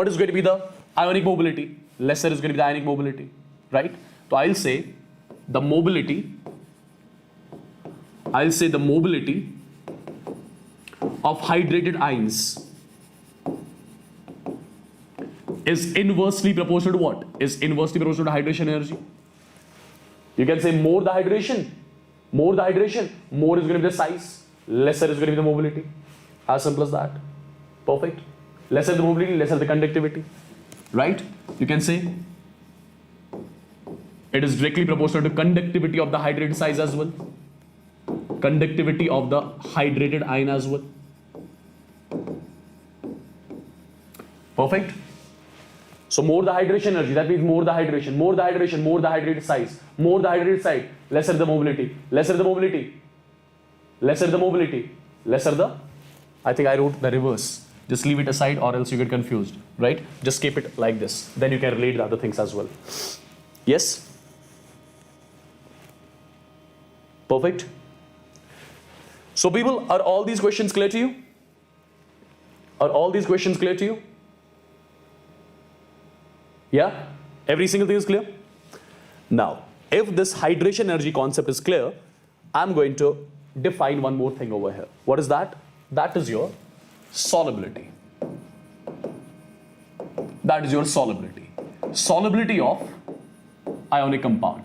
is going to be the ionic mobility? Lesser is going to be the ionic mobility, right? So I'll say the mobility of hydrated ions is inversely proportional to what? Is inversely proportional to hydration energy. You can say more the hydration, more is going to be the size, lesser is going to be the mobility. As simple as that. Perfect. Lesser the mobility, lesser the conductivity, right? You can say it is directly proportional to conductivity of the hydrated size as well, conductivity of the hydrated ion as well. Perfect. So more the hydration energy, that means more the hydration, more the hydrated size, lesser the mobility, I think I wrote the reverse. Just leave it aside or else you get confused, right? Just keep it like this. Then you can relate the other things as well. Yes? Perfect. So people, are all these questions clear to you? Yeah? Every single thing is clear? Now, if this hydration energy concept is clear, I'm going to define one more thing over here. What is that? That is your solubility. Solubility of ionic compound.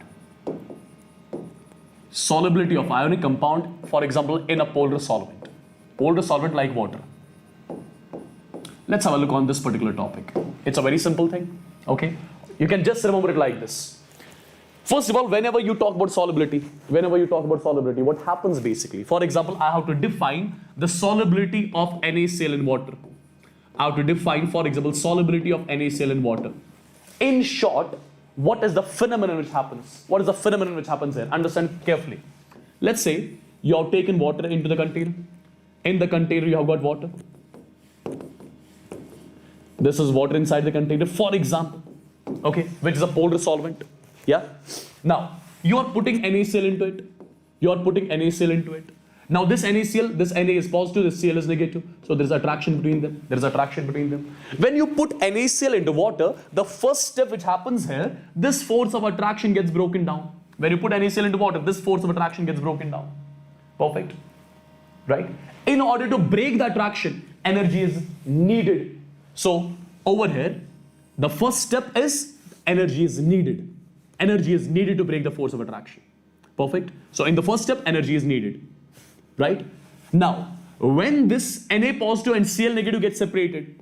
Solubility of ionic compound, for example, in a polar solvent. Polar solvent like water. Let's have a look on this particular topic. It's a very simple thing. Okay, you can just remember it like this. First of all, whenever you talk about solubility, what happens basically? For example, I have to define the solubility of NaCl in water. I have to define, for example, solubility of NaCl in water. In short, what is the phenomenon which happens? Here? Understand carefully. Let's say you have taken water into the container. In the container, you have got water. This is water inside the container, for example, okay, which is a polar solvent. Yeah. Now you are putting NaCl into it. Now this NaCl, this Na is positive, this Cl is negative. So there is attraction between them. When you put NaCl into water, the first step which happens here, this force of attraction gets broken down. When you put NaCl into water, this force of attraction gets broken down. Perfect. Right? In order to break the attraction, energy is needed. So over here, the first step is energy is needed. Energy is needed to break the force of attraction. Perfect. So in the first step, energy is needed. Right? Now, when this Na positive and Cl negative get separated,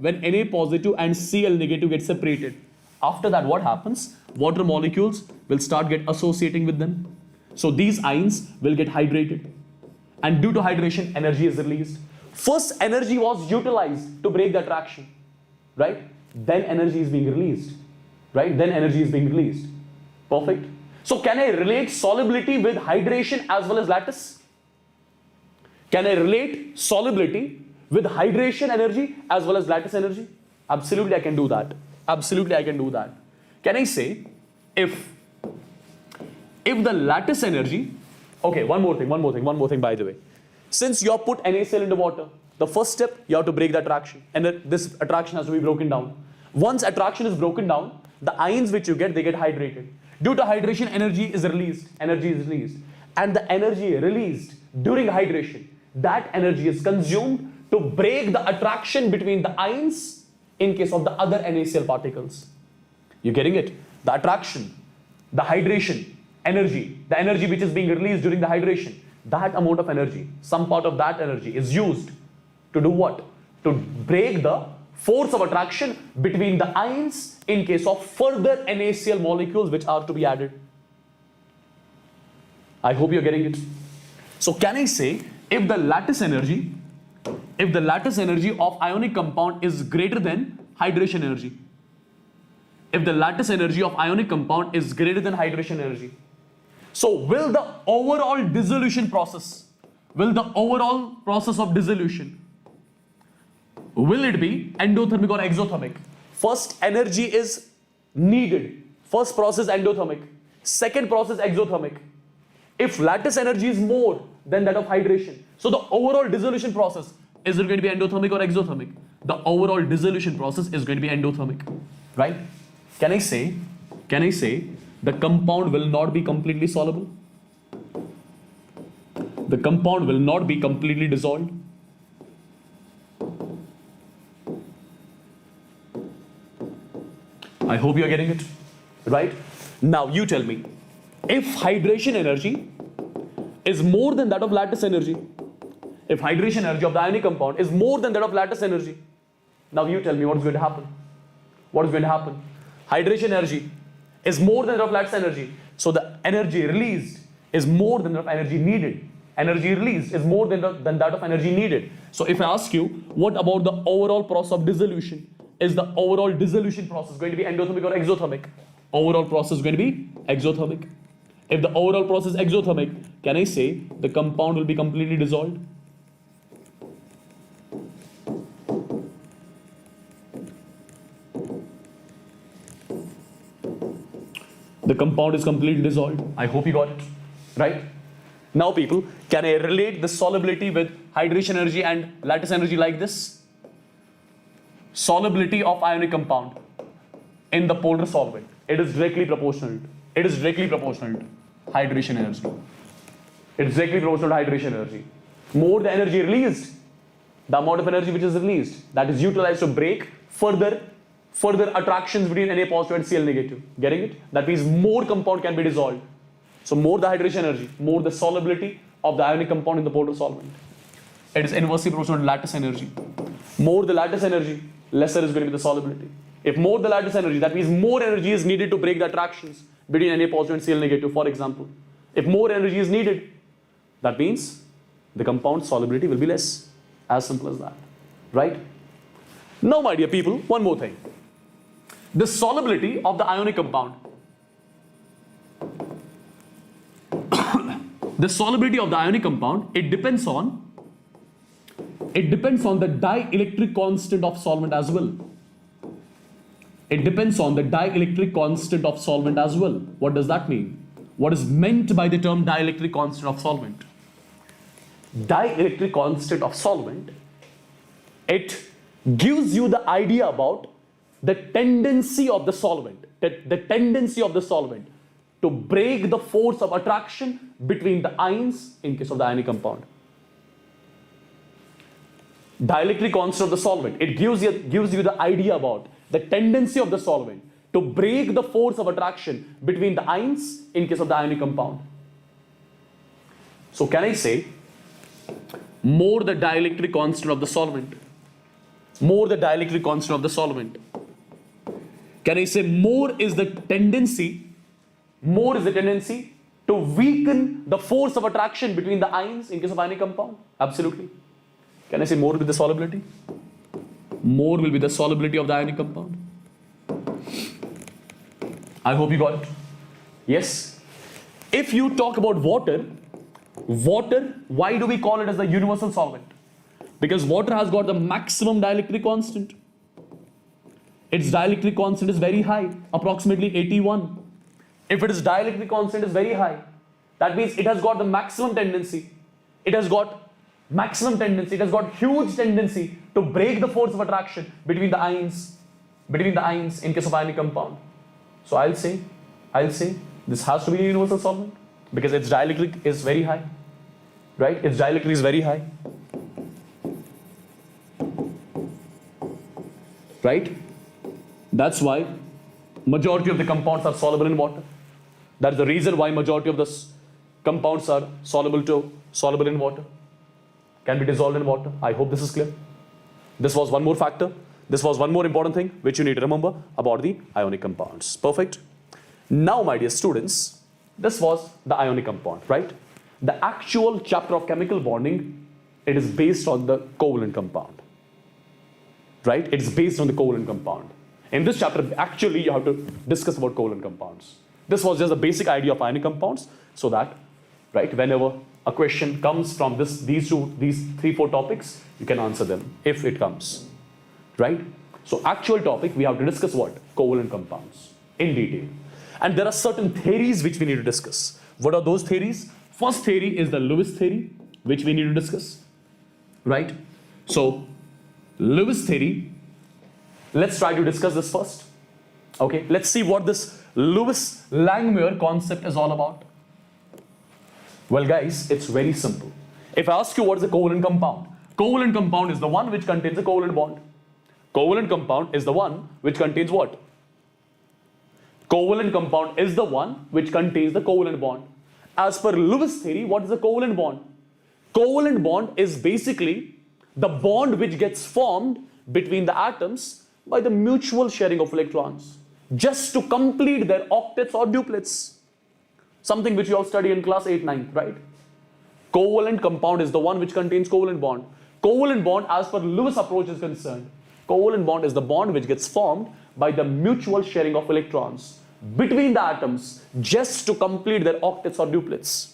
after that what happens? Water molecules will start get associating with them. So these ions will get hydrated. And due to hydration, energy is released. First, energy was utilized to break the attraction, right? Then energy is being released, right? Then energy is being released. Perfect. So can I relate solubility with hydration as well as lattice? Can I relate solubility with hydration energy as well as lattice energy? Absolutely, I can do that. Absolutely, I can do that. Can I say if the lattice energy, okay, one more thing by the way. Since you have put NaCl into water, the first step, you have to break the attraction. And this attraction has to be broken down. Once attraction is broken down, the ions which you get, they get hydrated. Due to hydration, energy is released. And the energy released during hydration, that energy is consumed to break the attraction between the ions in case of the other NaCl particles. You getting it? The attraction, the hydration, energy, the energy which is being released during the hydration, that amount of energy, some part of that energy is used to do what? To break the force of attraction between the ions in case of further NaCl molecules which are to be added. I hope you're getting it. So can I say if the lattice energy of ionic compound is greater than hydration energy? If the lattice energy of ionic compound is greater than hydration energy, so will the overall dissolution process, of dissolution, will it be endothermic or exothermic? First energy is needed. First process endothermic. Second process exothermic. If lattice energy is more than that of hydration, so the overall dissolution process, is it going to be endothermic or exothermic? The overall dissolution process is going to be endothermic, right? Can I say the compound will not be completely soluble? The compound will not be completely dissolved. I hope you are getting it, right? Now you tell me, if hydration energy is more than that of lattice energy, if hydration energy of the ionic compound is more than that of lattice energy, now you tell me what is going to happen. What is going to happen? Hydration energy is more than that of lattice energy. So the energy released is more than that of energy needed. Energy released is more than that of energy needed. So if I ask you, what about the overall process of dissolution? Is the overall dissolution process going to be endothermic or exothermic? Overall process is going to be exothermic. If the overall process is exothermic, can I say the compound will be completely dissolved? The compound is completely dissolved. I hope you got it, right? Now people, can I relate the solubility with hydration energy and lattice energy like this? Solubility of ionic compound in the polar solvent, it is directly proportional. It is directly proportional to hydration energy. It is directly proportional to hydration energy. More the energy released, the amount of energy which is released, that is utilized to break further attractions between Na positive and Cl negative. Getting it? That means more compound can be dissolved. So more the hydration energy, more the solubility of the ionic compound in the polar solvent. It is inversely proportional to lattice energy. More the lattice energy, lesser is going to be the solubility. If more the lattice energy, that means more energy is needed to break the attractions between Na positive and Cl negative, for example. If more energy is needed, that means the compound solubility will be less. As simple as that, right? Now, my dear people, one more thing. The solubility of the ionic compound. The solubility of the ionic compound, it depends on the dielectric constant of solvent as well. It depends on the dielectric constant of solvent as well. What does that mean? What is meant by the term dielectric constant of solvent? Dielectric constant of solvent, it gives you the idea about the tendency of the solvent, the tendency of the solvent to break the force of attraction between the ions in case of the ionic compound. Dielectric constant of the solvent, it gives you the idea about the tendency of the solvent to break the force of attraction between the ions in case of the ionic compound. So can I say, more the dielectric constant of the solvent, more the dielectric constant of the solvent, can I say more is the tendency to weaken the force of attraction between the ions in case of ionic compound? Absolutely. Can I say more will be the solubility? More will be the solubility of the ionic compound. I hope you got it. Yes. If you talk about water, why do we call it as the universal solvent? Because water has got the maximum dielectric constant. Its dielectric constant is very high, approximately 81. If its dielectric constant is very high, that means it has got the maximum tendency. It has got huge tendency to break the force of attraction between the ions in case of ionic compound. So I'll say this has to be a universal solvent because its dielectric is very high, right? Its dielectric is very high, right? That's why majority of the compounds are soluble in water. That's the reason why majority of the compounds are soluble in water, can be dissolved in water. I hope this is clear. This was one more factor. This was one more important thing which you need to remember about the ionic compounds. Perfect. Now, my dear students, this was the ionic compound, right? The actual chapter of chemical bonding, it is based on the covalent compound, right? It's based on the covalent compound. In this chapter, actually, you have to discuss about covalent compounds. This was just a basic idea of ionic compounds, so that, right, whenever a question comes from these 3-4 topics, you can answer them if it comes, right? So actual topic, we have to discuss what? Covalent compounds in detail. And there are certain theories which we need to discuss. What are those theories? First theory is the Lewis theory, which we need to discuss, right? So Lewis theory, let's try to discuss this first. Okay, let's see what this Lewis-Langmuir concept is all about. Well, guys, it's very simple. If I ask you what is a covalent compound is the one which contains a covalent bond. Covalent compound is the one which contains what? Covalent compound is the one which contains the covalent bond. As per Lewis theory, what is a covalent bond? Covalent bond is basically the bond which gets formed between the atoms by the mutual sharing of electrons, just to complete their octets or duplets. Something which you all study in class 8, 9, right? Covalent compound is the one which contains covalent bond. Covalent bond, as per Lewis approach is concerned, covalent bond is the bond which gets formed by the mutual sharing of electrons between the atoms, just to complete their octets or duplets.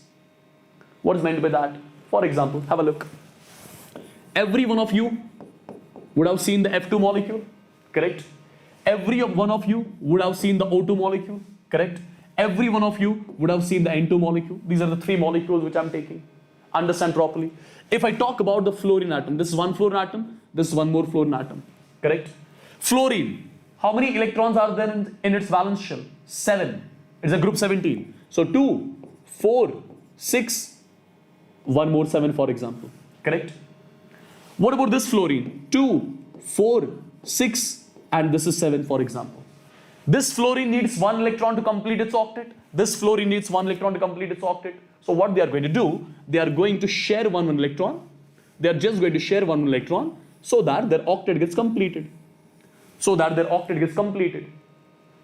What is meant by that? For example, have a look. Every one of you would have seen the F2 molecule, correct? Every one of you would have seen the O2 molecule, correct? Every one of you would have seen the N2 molecule. These are the 3 molecules which I'm taking. Understand properly. If I talk about the fluorine atom, this is one fluorine atom, this is one more fluorine atom, correct? Fluorine, how many electrons are there in its valence shell? 7. It's a group 17. So 2, 4, 6, one more 7, for example, correct? What about this fluorine? 2, 4, 6, and this is 7, for example. This fluorine needs 1 electron to complete its octet. This fluorine needs 1 electron to complete its octet. So what they are going to do, they are going to share one electron. They are just going to share one electron so that their octet gets completed.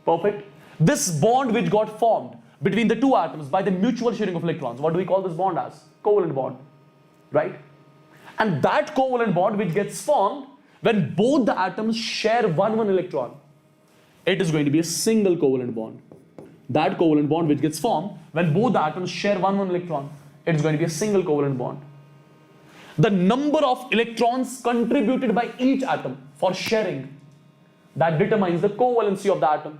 Perfect. This bond which got formed between the 2 atoms by the mutual sharing of electrons, what do we call this bond as? Covalent bond, right? And that covalent bond which gets formed when both the atoms share one electron, it is going to be a single covalent bond. That covalent bond which gets formed when both the atoms share one electron, it is going to be a single covalent bond. The number of electrons contributed by each atom for sharing, that determines the covalency of the atom.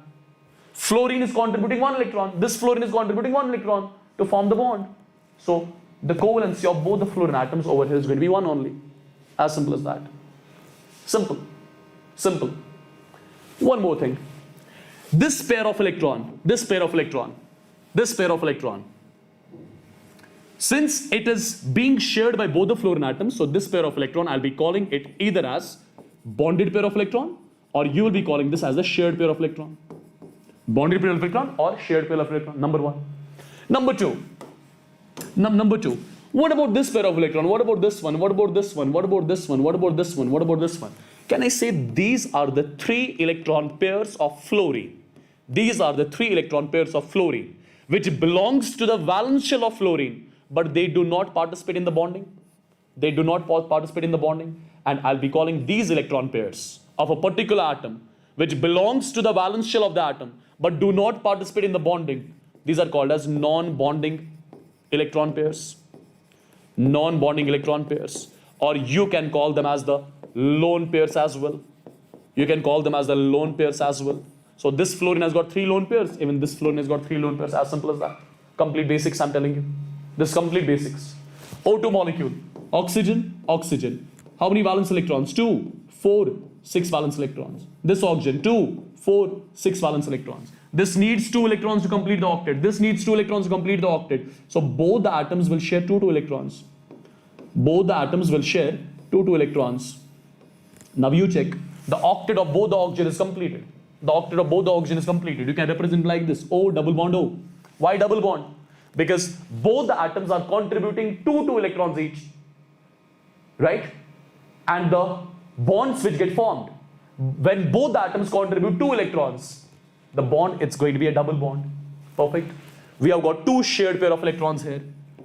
Fluorine is contributing 1 electron. This fluorine is contributing 1 electron to form the bond. So the covalency of both the fluorine atoms over here is going to be 1 only. As simple as that. Simple. One more thing. This pair of electron, since it is being shared by both the fluorine atoms, so this pair of electron, I'll be calling it either as bonded pair of electron, or you will be calling this as a shared pair of electron. Bonded pair of electron or shared pair of electron, number 1. Number 2. What about this pair of electron? What about this one? What about this one? What about this one? What about this one? What about this one? Can I say these are the 3 electron pairs of fluorine? These are the 3 electron pairs of fluorine which belongs to the valence shell of fluorine, but they do not participate in the bonding. They do not participate in the bonding. And I'll be calling these electron pairs of a particular atom, which belongs to the valence shell of the atom, but do not participate in the bonding. These are called as non-bonding electron pairs. Non-bonding electron pairs. Or you can call them as the lone pairs as well. You can call them as the lone pairs as well. So this fluorine has got 3 lone pairs. Even this fluorine has got 3 lone pairs. As simple as that. Complete basics, I'm telling you. This complete basics. O2 molecule. Oxygen, oxygen. How many valence electrons? 2, 4, 6 valence electrons. This oxygen, 2, 4, 6 valence electrons. This needs 2 electrons to complete the octet. This needs 2 electrons to complete the octet. So both the atoms will share 2 electrons. Both the atoms will share 2 electrons. Now you check. The octet of both the oxygen is completed. The octet of both the oxygen is completed. You can represent like this. O double bond O. Why double bond? Because both the atoms are contributing 2 electrons each. Right? And the bonds which get formed, when both the atoms contribute 2 electrons, the bond, it's going to be a double bond. Perfect. We have got 2 shared pair of electrons here.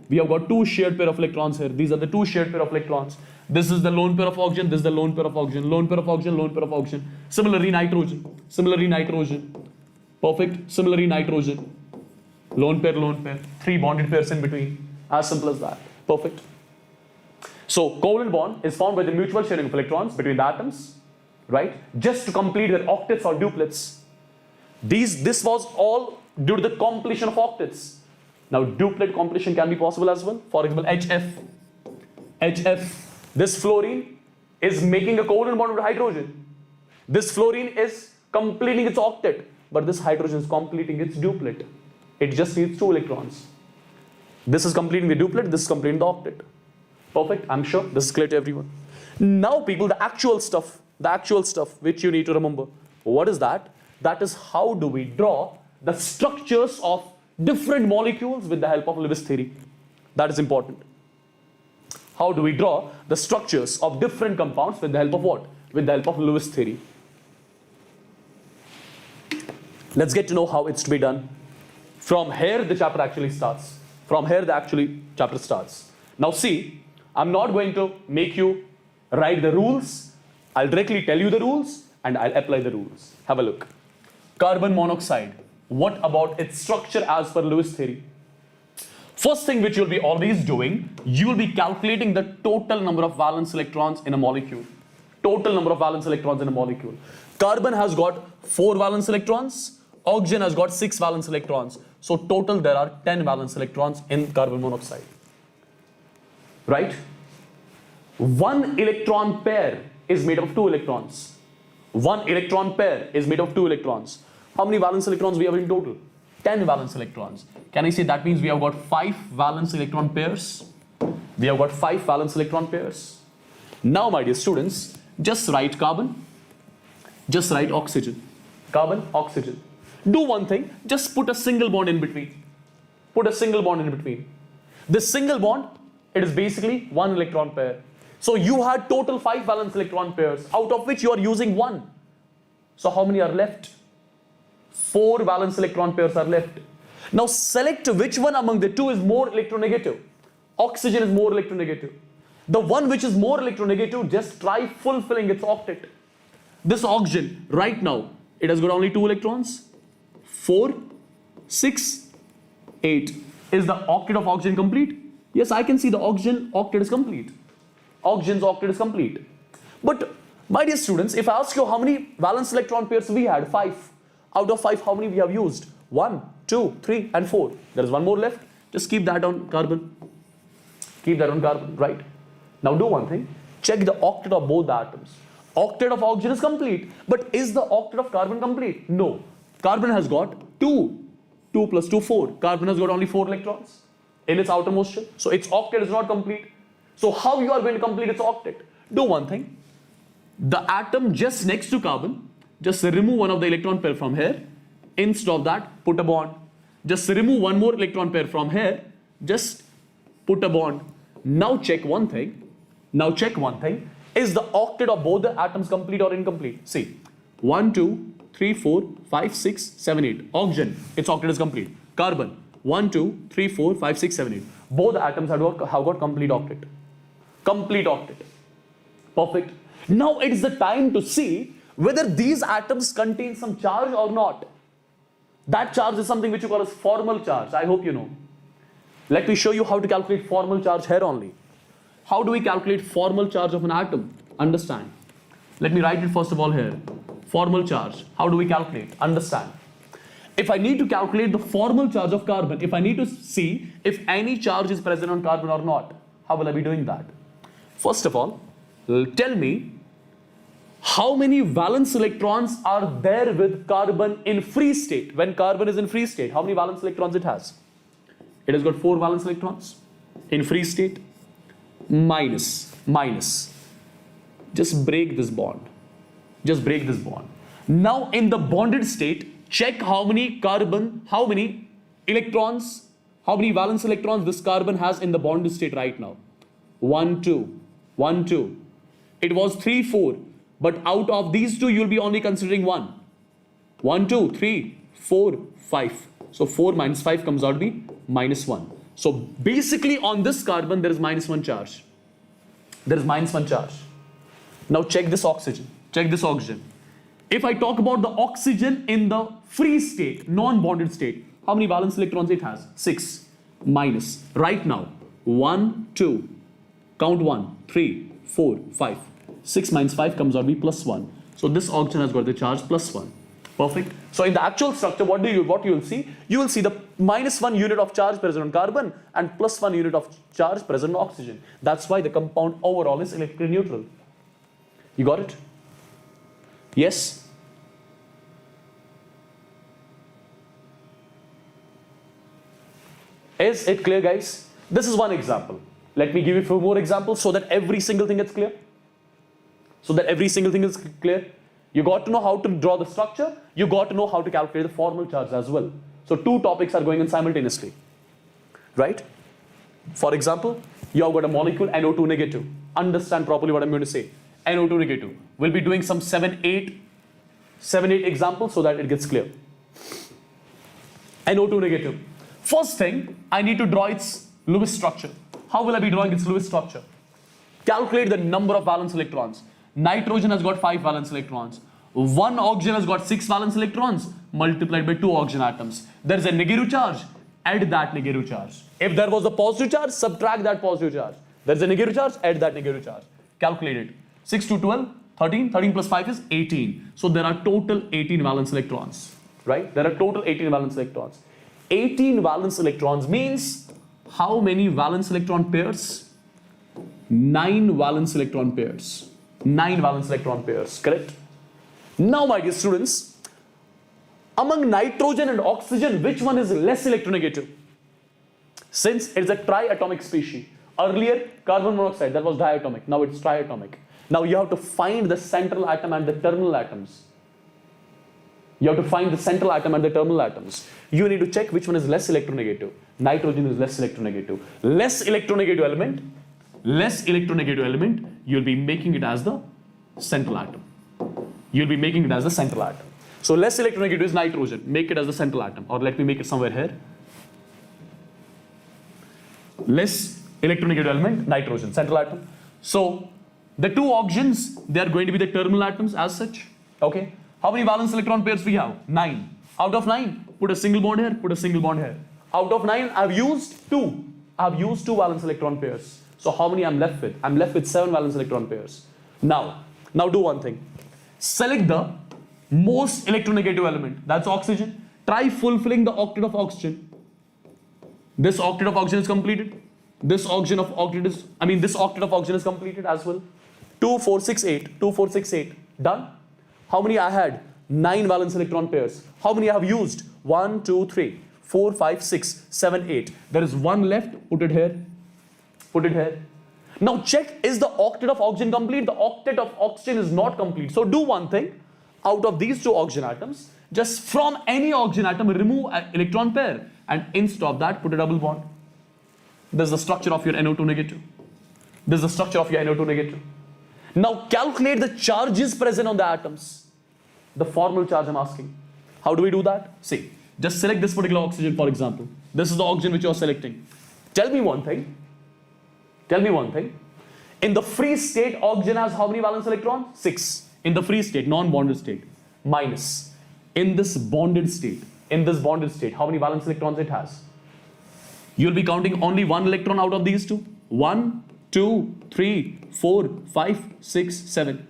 We have got 2 shared pair of electrons here. These are the 2 shared pair of electrons. This is the lone pair of oxygen. This is the lone pair of oxygen. Lone pair of oxygen. Lone pair of oxygen. Similarly, nitrogen. Similarly, nitrogen. Perfect. Similarly, nitrogen. Lone pair, lone pair. 3 bonded pairs in between. As simple as that. Perfect. So, covalent bond is formed by the mutual sharing of electrons between the atoms, right? Just to complete their octets or duplets. This was all due to the completion of octets. Now, duplet completion can be possible as well. For example, HF. This fluorine is making a covalent bond with hydrogen. This fluorine is completing its octet, but this hydrogen is completing its duplet. It just needs 2 electrons. This is completing the duplet, this is completing the octet. Perfect, I'm sure this is clear to everyone. Now people, the actual stuff which you need to remember. What is that? That is how do we draw the structures of different molecules with the help of Lewis theory. That is important. How do we draw the structures of different compounds with the help of what? With the help of Lewis theory. Let's get to know how it's to be done. From here the chapter actually starts. Chapter starts. Now see, I'm not going to make you write the rules. I'll directly tell you the rules and I'll apply the rules. Have a look. Carbon monoxide. What about its structure as per Lewis theory? First thing which you'll be always doing, you will be calculating the total number of valence electrons in a molecule. Total number of valence electrons in a molecule. Carbon has got 4 valence electrons. Oxygen has got 6 valence electrons. So total there are 10 valence electrons in carbon monoxide. Right? 1 electron pair is made of 2 electrons. 1 electron pair is made of 2 electrons. How many valence electrons we have in total? 10 valence electrons. Can I say that means we have got 5 valence electron pairs? We have got 5 valence electron pairs. Now my dear students, just write carbon, just write oxygen. Carbon, oxygen. Do one thing, just put a single bond in between. Put a single bond in between. This single bond, it is basically 1 electron pair. So you had total 5 valence electron pairs, out of which you are using 1. So how many are left? 4 valence electron pairs are left. Now select which one among the 2 is more electronegative. Oxygen is more electronegative. The one which is more electronegative, just try fulfilling its octet. This oxygen, right now, it has got only 2 electrons. 4, 6, 8. Is the octet of oxygen complete? Yes, I can see the oxygen octet is complete. Oxygen's octet is complete. But my dear students, if I ask you how many valence electron pairs we had, 5. Out of 5, how many we have used? 1, 2, 3 and 4. There is one more left. Just keep that on carbon. Keep that on carbon, right? Now do one thing. Check the octet of both the atoms. Octet of oxygen is complete. But is the octet of carbon complete? No. Carbon has got 2. 2 plus 2, 4. Carbon has got only 4 electrons in its outermost shell. So its octet is not complete. So how you are going to complete its octet? Do one thing. The atom just next to carbon, just remove one of the electron pair from here. Instead of that, put a bond. Just remove one more electron pair from here. Just put a bond. Now check one thing. Is the octet of both the atoms complete or incomplete? See. 1, 2, 3, 4, 5, 6, 7, 8. Oxygen, its octet is complete. Carbon, 1, 2, 3, 4, 5, 6, 7, 8. Both atoms have got complete octet. Complete octet. Perfect. Now it's the time to see whether these atoms contain some charge or not. That charge is something which you call as formal charge. I hope you know. Let me show you how to calculate formal charge here only. How do we calculate formal charge of an atom? Understand. Let me write it first of all here. Formal charge. How do we calculate? Understand. If I need to calculate the formal charge of carbon, if I need to see if any charge is present on carbon or not, how will I be doing that? First of all, tell me how many valence electrons are there with carbon in free state. When carbon is in free state, how many valence electrons it has? It has got 4 valence electrons in free state. Minus. Just break this bond. Just break this bond. Now in the bonded state, check how many electrons, how many valence electrons this carbon has in the bonded state right now. 1, 2, 1, 2. It was 3, 4. But out of these two, you'll be only considering 1. 1, 2, 3, 4, 5. So 4 minus 5 comes out to be minus 1. So basically on this carbon, there is minus 1 charge. There is minus 1 charge. Now check this oxygen. Check this oxygen. If I talk about the oxygen in the free state, non-bonded state, how many valence electrons it has? 6 minus. Right now, 1, 2, count 1, 3, 4, 5. 6 minus 5 comes out to be plus 1. So this oxygen has got the charge plus 1. Perfect. So in the actual structure, what you will see? You will see the minus 1 unit of charge present on carbon and plus 1 unit of charge present on oxygen. That's why the compound overall is electrically neutral. You got it? Yes? Is it clear, guys? This is one example. Let me give you a few more examples so that every single thing is clear. You got to know how to draw the structure. You got to know how to calculate the formal charge as well. So 2 topics are going on simultaneously. Right? For example, you have got a molecule NO2 negative. Understand properly what I'm going to say. NO2 negative. We'll be doing some 7, 8 examples so that it gets clear. NO2 negative. First thing, I need to draw its Lewis structure. How will I be drawing its Lewis structure? Calculate the number of valence electrons. Nitrogen has got 5 valence electrons. One oxygen has got 6 valence electrons multiplied by 2 oxygen atoms. There is a negative charge. Add that negative charge. If there was a positive charge, subtract that positive charge. There is a negative charge, add that negative charge. Calculate it. 6 to 12, 13. 13 plus 5 is 18. So there are total 18 valence electrons. Right? There are total 18 valence electrons. 18 valence electrons means how many valence electron pairs? 9 valence electron pairs. 9 valence electron pairs, correct? Now, my dear students, among nitrogen and oxygen, which one is less electronegative? Since it is a triatomic species. Earlier, carbon monoxide, that was diatomic. Now it's triatomic. Now you have to find the central atom and the terminal atoms. You have to find the central atom and the terminal atoms. You need to check which one is less electronegative. Nitrogen is less electronegative. Less electronegative element, you'll be making it as the central atom. So less electronegative is nitrogen. Make it as the central atom. Or let me make it somewhere here. Less electronegative element, nitrogen, central atom. So the 2 oxygens, they are going to be the terminal atoms as such. Okay. How many valence electron pairs we have? 9. Out of 9, put a single bond here, put a single bond here. Out of 9, I've used 2. I've used 2 valence electron pairs. So how many I'm left with? I'm left with 7 valence electron pairs. Now do one thing. Select the most electronegative element. That's oxygen. Try fulfilling the octet of oxygen. This octet of oxygen is completed. This octet of oxygen is completed as well. 2, 4, 6, 8. 2, 4, 6, 8. Done. How many I had? 9 valence electron pairs. How many I have used? 1, 2, 3, 4, 5, 6, 7, 8. There is 1 left. Put it here. Put it here. Now check, is the octet of oxygen complete? The octet of oxygen is not complete. So do one thing. Out of these 2 oxygen atoms, just from any oxygen atom, remove an electron pair. And instead of that, put a double bond. This is the structure of your NO2 negative. Now calculate the charges present on the atoms. The formal charge I'm asking. How do we do that? See, just select this particular oxygen, for example. This is the oxygen which you are selecting. Tell me one thing. Tell me one thing. In the free state, oxygen has how many valence electrons? 6. In the free state, non-bonded state, minus. In this bonded state, how many valence electrons it has? You'll be counting only one electron out of these two. 1, 2, 3, 4, 5, 6, 7.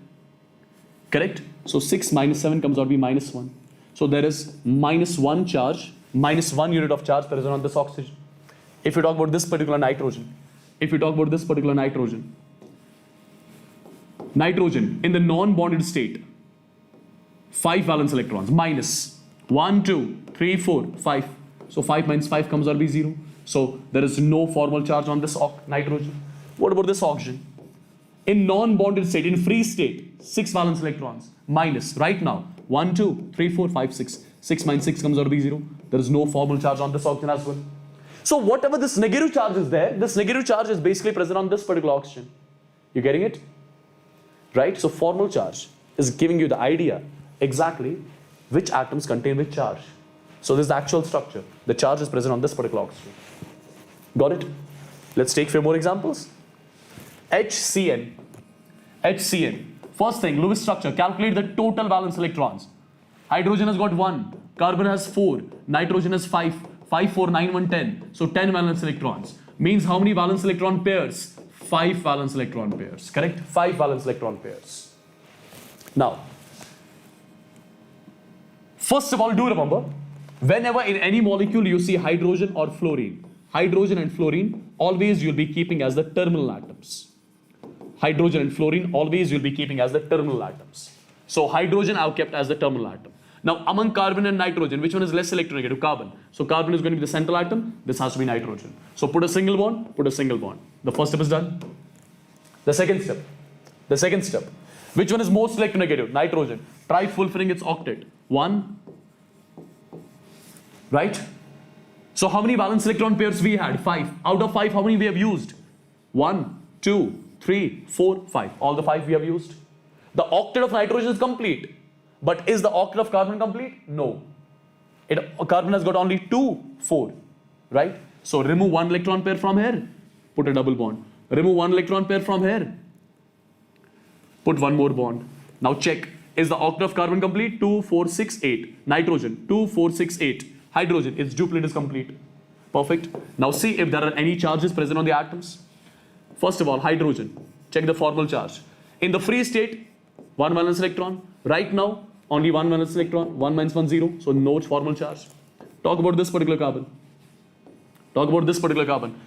Correct? So 6 minus 7 comes out to be minus 1. So there is minus 1 charge, minus 1 unit of charge present on this oxygen. If you talk about this particular nitrogen, nitrogen in the non-bonded state, 5 valence electrons, minus 1, 2, 3, 4, 5. So 5 minus 5 comes out to be 0. So there is no formal charge on this nitrogen. What about this oxygen? In non-bonded state, in free state, 6 valence electrons, minus, right now, 1, 2, 3, 4, 5, 6. 6 minus 6 comes out to be 0. There is no formal charge on this oxygen as well. So whatever this negative charge is there, this negative charge is basically present on this particular oxygen. You getting it? Right? So formal charge is giving you the idea exactly which atoms contain which charge. So this is the actual structure. The charge is present on this particular oxygen. Got it? Let's take a few more examples. HCN. First thing, Lewis structure. Calculate the total valence electrons. Hydrogen has got 1. Carbon has 4. Nitrogen has 5. 5, 4, 9, 1, 10. So 10 valence electrons. Means how many valence electron pairs? 5 valence electron pairs. Correct? 5 valence electron pairs. Now, first of all, do remember, whenever in any molecule you see hydrogen or fluorine, hydrogen and fluorine, always you'll be keeping as the terminal atoms. Hydrogen and fluorine, always you'll be keeping as the terminal atoms. So hydrogen I've kept as the terminal atom. Now among carbon and nitrogen, which one is less electronegative? Carbon. So carbon is going to be the central atom. This has to be nitrogen. So put a single bond, The first step is done. The second step. Which one is most electronegative? Nitrogen. Try fulfilling its octet. 1. Right? So how many valence electron pairs we had? 5. Out of 5, how many we have used? 1, 2, 3, 4, 5. All the 5 we have used. The octet of nitrogen is complete. But is the octet of carbon complete? No. Carbon has got only 2, 4. Right? So remove 1 electron pair from here. Put a double bond. Remove 1 electron pair from here. Put 1 more bond. Now check. Is the octet of carbon complete? 2, 4, 6, 8. Nitrogen. 2, 4, 6, 8. Hydrogen. Its duplicate is complete. Perfect. Now see if there are any charges present on the atoms. First of all, hydrogen. Check the formal charge. In the free state, 1 valence electron. Right now, only 1 valence electron. 1 minus 1, 0. So no formal charge. Talk about this particular carbon.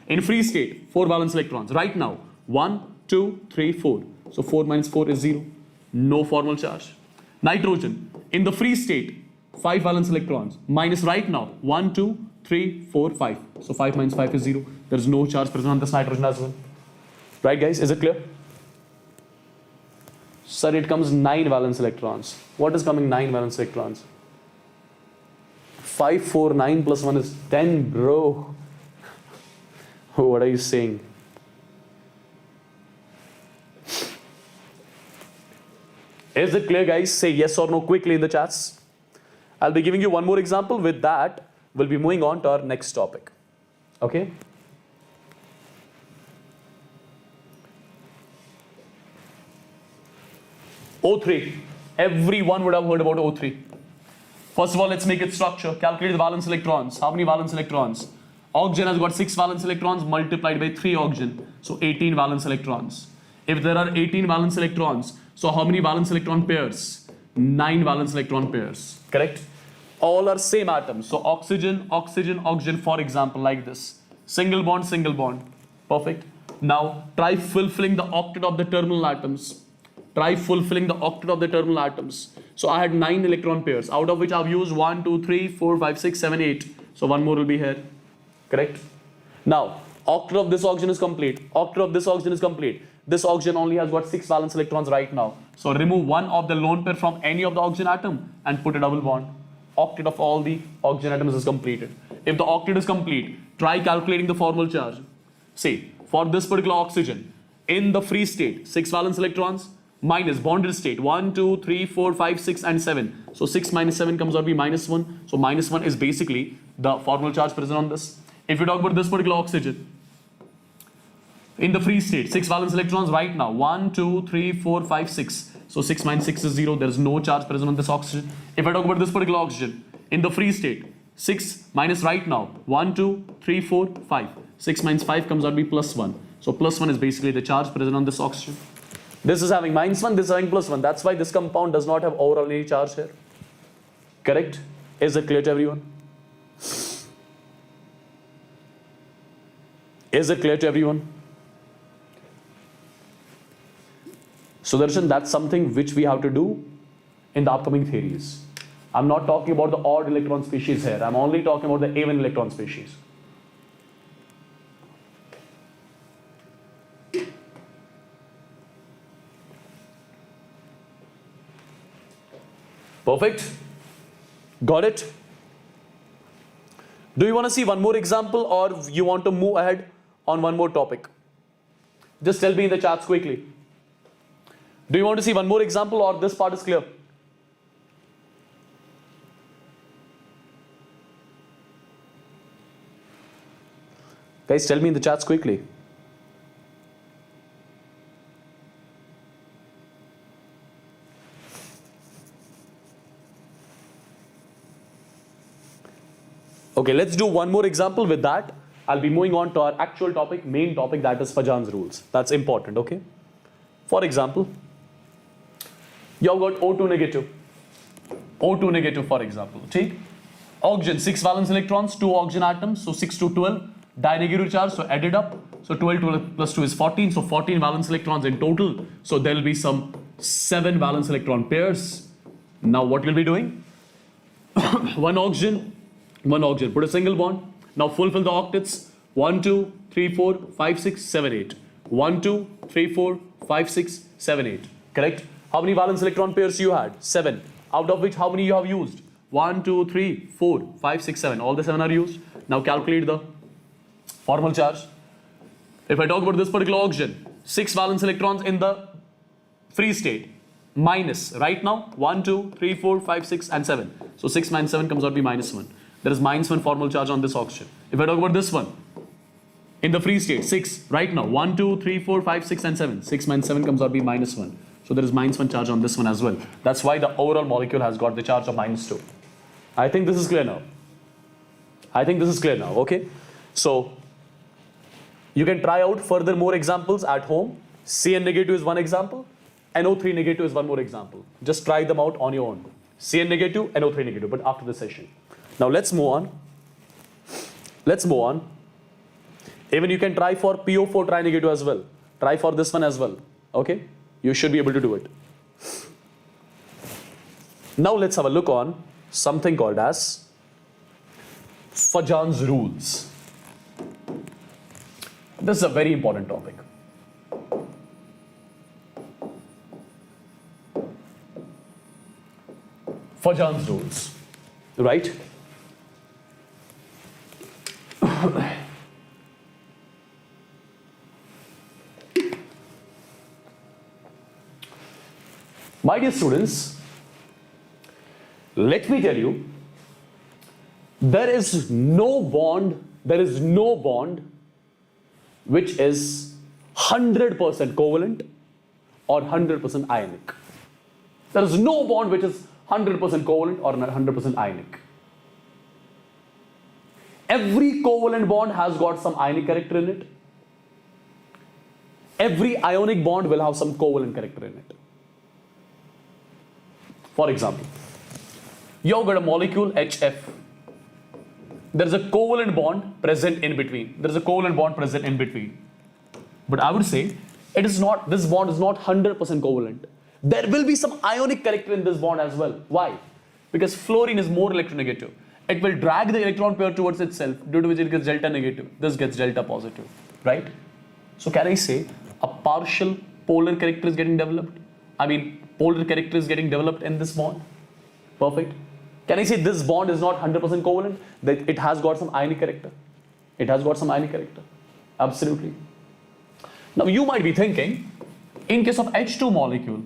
In free state, 4 valence electrons. Right now, 1, 2, 3, 4. So 4 minus 4 is 0. No formal charge. Nitrogen. In the free state, 5 valence electrons. Minus right now, 1, 2, 3, 4, 5. So 5 minus 5 is 0. There is no charge present on this nitrogen as well. Right guys, is it clear? Sir, it comes 9 valence electrons. What is coming 9 valence electrons? 5, 4, 9 plus 1 is 10, bro. What are you saying? Is it clear, guys? Say yes or no quickly in the chats. I'll be giving you one more example. With that, we'll be moving on to our next topic. Okay? O3. Everyone would have heard about O3. First of all, let's make its structure. Calculate the valence electrons. How many valence electrons? Oxygen has got 6 valence electrons multiplied by 3 oxygen. So 18 valence electrons. If there are 18 valence electrons, so how many valence electron pairs? 9 valence electron pairs. Correct? All are same atoms. So oxygen, oxygen, oxygen, for example, like this. Single bond, single bond. Perfect. Now try fulfilling the octet of the terminal atoms. So I had 9 electron pairs, out of which I've used 1, 2, 3, 4, 5, 6, 7, 8. So 1 more will be here. Correct? Now, octet of this oxygen is complete. This oxygen only has got 6 valence electrons right now. So remove 1 of the lone pair from any of the oxygen atom and put a double bond. Octet of all the oxygen atoms is completed. If the octet is complete, try calculating the formal charge. See, for this particular oxygen, in the free state, 6 valence electrons, minus bonded state, 1, 2, 3, 4, 5, 6 and 7. So 6 minus 7 comes out to be minus 1. So minus 1 is basically the formal charge present on this. If you talk about this particular oxygen, in the free state, 6 valence electrons right now. 1, 2, 3, 4, 5, 6. So 6 minus 6 is 0. There is no charge present on this oxygen. If I talk about this particular oxygen, in the free state, 6 minus right now. 1, 2, 3, 4, 5. 6 minus 5 comes out to be plus 1. So plus 1 is basically the charge present on this oxygen. This is having minus 1, this is having plus 1. That's why this compound does not have overall any charge here. Correct? Is it clear to everyone? Is it clear to everyone? So Darshan, that's something which we have to do in the upcoming theories. I'm not talking about the odd electron species here. I'm only talking about the even electron species. Perfect? Got it? Do you want to see one more example, or you want to move ahead on one more topic? Just tell me in the chats quickly. Do you want to see one more example, or this part is clear? Guys, tell me in the chats quickly. Okay, let's do one more example. With that, I'll be moving on to our actual topic, main topic, that is Fajan's rules. That's important, okay? For example, you've got O2 negative. O2 negative, for example. Take oxygen, 6 valence electrons, 2 oxygen atoms, so 6 to 12, di-negative charge, so add it up. So 12 plus 2 is 14, so 14 valence electrons in total. So there will be some 7 valence electron pairs. Now what you'll be doing? one oxygen, put a single bond. Now fulfill the octets. 1, 2, 3, 4, 5, 6, 7, 8. 1, 2, 3, 4, 5, 6, 7, 8. Correct? How many valence electron pairs you had? 7. Out of which how many you have used? 1, 2, 3, 4, 5, 6, 7. All the 7 are used. Now calculate the formal charge. If I talk about this particular oxygen, 6 valence electrons in the free state, minus right now 1, 2, 3, 4, 5, 6 and 7. So 6 minus 7 comes out to be minus 1. There is minus 1 formal charge on this oxygen. If I talk about this one, in the free state, 6 right now, 1, 2, 3, 4, 5, 6 and 7. 6 minus 7 comes out to be minus 1. So there is minus 1 charge on this one as well. That's why the overall molecule has got the charge of minus 2. I think this is clear now. Okay? So you can try out further more examples at home. Cn negative is one example. NO3 negative is one more example. Just try them out on your own. Cn negative, NO3 negative, but after the session. Now let's move on. Even you can try for PO4 tri-negative as well. Try for this one as well. Okay? You should be able to do it. Now let's have a look on something called as Fajan's rules. This is a very important topic. Fajan's rules, right? My dear students, let me tell you, there is no bond which is 100% covalent or 100% ionic. There is no bond which is 100% covalent or 100% ionic. Every covalent bond has got some ionic character in it. Every ionic bond will have some covalent character in it. For example, you've got a molecule HF. There is a covalent bond present in between. But I would say this bond is not 100% covalent. There will be some ionic character in this bond as well. Why? Because fluorine is more electronegative. It will drag the electron pair towards itself, due to which it gets delta negative. This gets delta positive, right? So can I say a partial polar character is getting developed? Polar character is getting developed in this bond. Perfect. Can I say this bond is not 100% covalent? That it has got some ionic character. Absolutely. Now you might be thinking, in case of H2 molecule,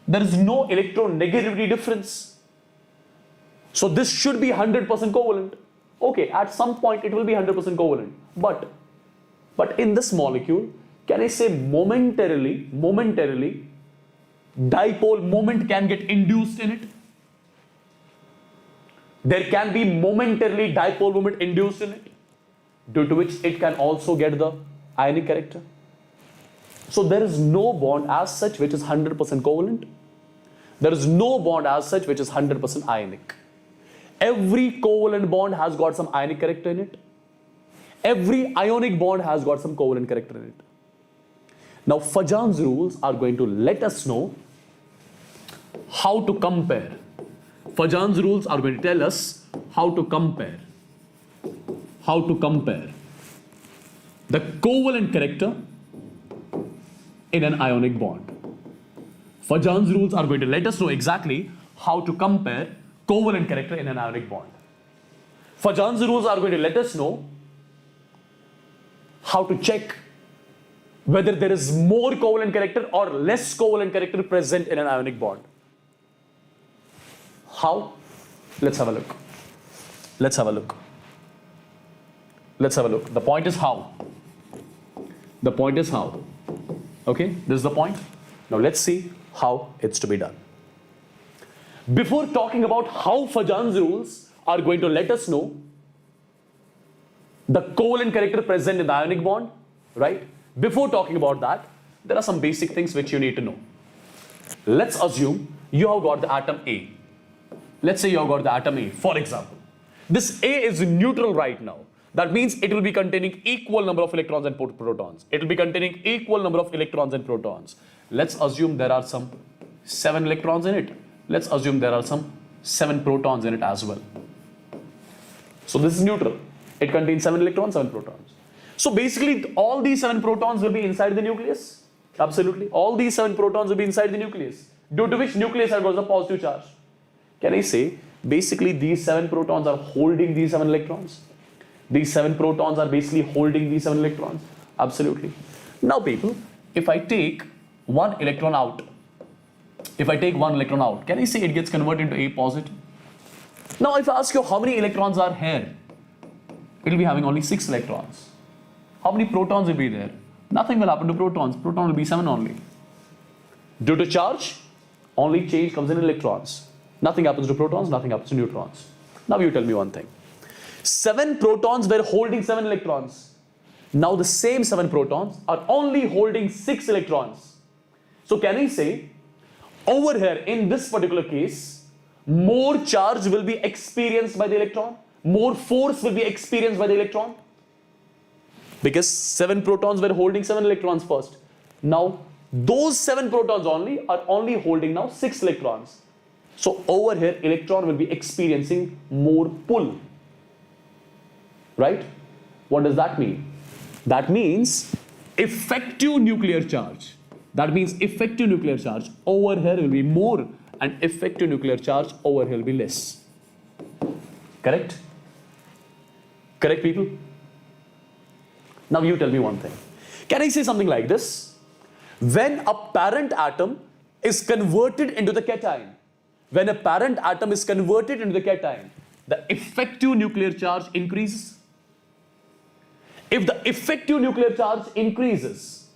there is no electronegativity difference. So this should be 100% covalent. Okay, at some point it will be 100% covalent. But in this molecule, can I say momentarily, dipole moment can get induced in it? There can be momentarily dipole moment induced in it, due to which it can also get the ionic character. So there is no bond as such which is 100% covalent. There is no bond as such which is 100% ionic. Every covalent bond has got some ionic character in it. Every ionic bond has got some covalent character in it. Now Fajan's rules are going to let us know how to compare. Fajan's rules are going to tell us how to compare the covalent character in an ionic bond. Fajan's rules are going to let us know exactly how to compare covalent character in an ionic bond. Fajan's rules are going to let us know how to check whether there is more covalent character or less covalent character present in an ionic bond. How? Let's have a look. The point is how. Okay, this is the point. Now let's see how it's to be done. Before talking about how Fajan's rules are going to let us know the covalent character present in the ionic bond, right? Before talking about that, there are some basic things which you need to know. Let's assume you have got the atom A. Let's say you have got the atom A, for example. This A is neutral right now. That means it will be containing equal number of electrons and protons. It will be containing equal number of electrons and protons. Let's assume there are some 7 electrons in it. Let's assume there are some 7 protons in it as well. So this is neutral. It contains 7 electrons, 7 protons. So basically all these 7 protons will be inside the nucleus. Absolutely. All these 7 protons will be inside the nucleus, due to which nucleus has got a positive charge. Can I say basically these 7 protons are holding these 7 electrons? These 7 protons are basically holding these 7 electrons. Absolutely. Now people, if I take one electron out, can I say it gets converted into A positive? Now if I ask you how many electrons are here, it will be having only 6 electrons. How many protons will be there? Nothing will happen to protons. Proton will be 7 only. Due to charge, only change comes in electrons. Nothing happens to protons, nothing happens to neutrons. Now you tell me one thing. 7 protons were holding 7 electrons. Now the same 7 protons are only holding 6 electrons. So can I say, over here in this particular case, more charge will be experienced by the electron, more force will be experienced by the electron? Because 7 protons were holding 7 electrons first. Now those 7 protons only are only holding now 6 electrons. So over here electron will be experiencing more pull. Right? What does that mean? That means effective nuclear charge. That means effective nuclear charge over here will be more and effective nuclear charge over here will be less. Correct? Correct, people? Now you tell me one thing. Can I say something like this? When a parent atom is converted into the cation, the effective nuclear charge increases. If the effective nuclear charge increases,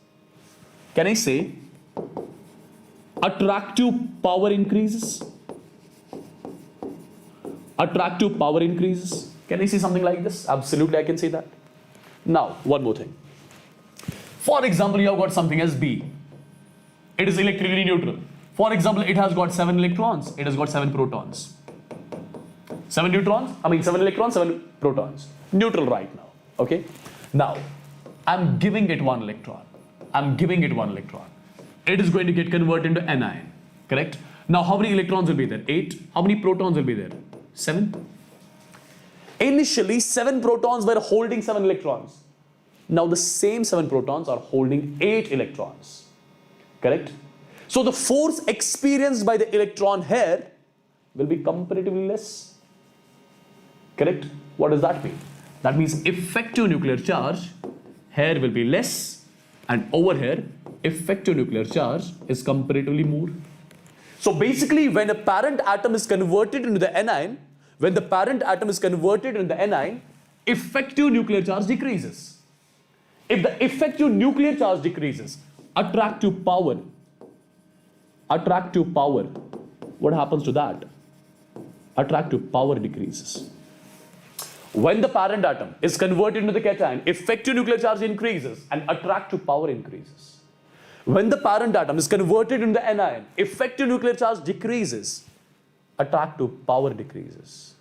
can I say attractive power increases? Attractive power increases. Can I say something like this? Absolutely, I can say that. Now, one more thing. For example, you have got something as B. It is electrically neutral. For example, it has got 7 electrons. It has got 7 protons. 7 electrons, 7 protons. Neutral right now. Okay. Now, I'm giving it 1 electron. It is going to get converted into anion. Correct? Now, how many electrons will be there? 8. How many protons will be there? 7. Initially, 7 protons were holding 7 electrons. Now, the same 7 protons are holding 8 electrons. Correct? So, the force experienced by the electron here will be comparatively less. Correct? What does that mean? That means effective nuclear charge here will be less, and over here effective nuclear charge is comparatively more. So basically when a parent atom is converted into the anion, when the parent atom is converted into the anion, effective nuclear charge decreases. If the effective nuclear charge decreases, attractive power, what happens to that? Attractive power decreases. When the parent atom is converted into the cation, effective nuclear charge increases and attractive power increases. When the parent atom is converted into the anion, effective nuclear charge decreases, attractive power decreases.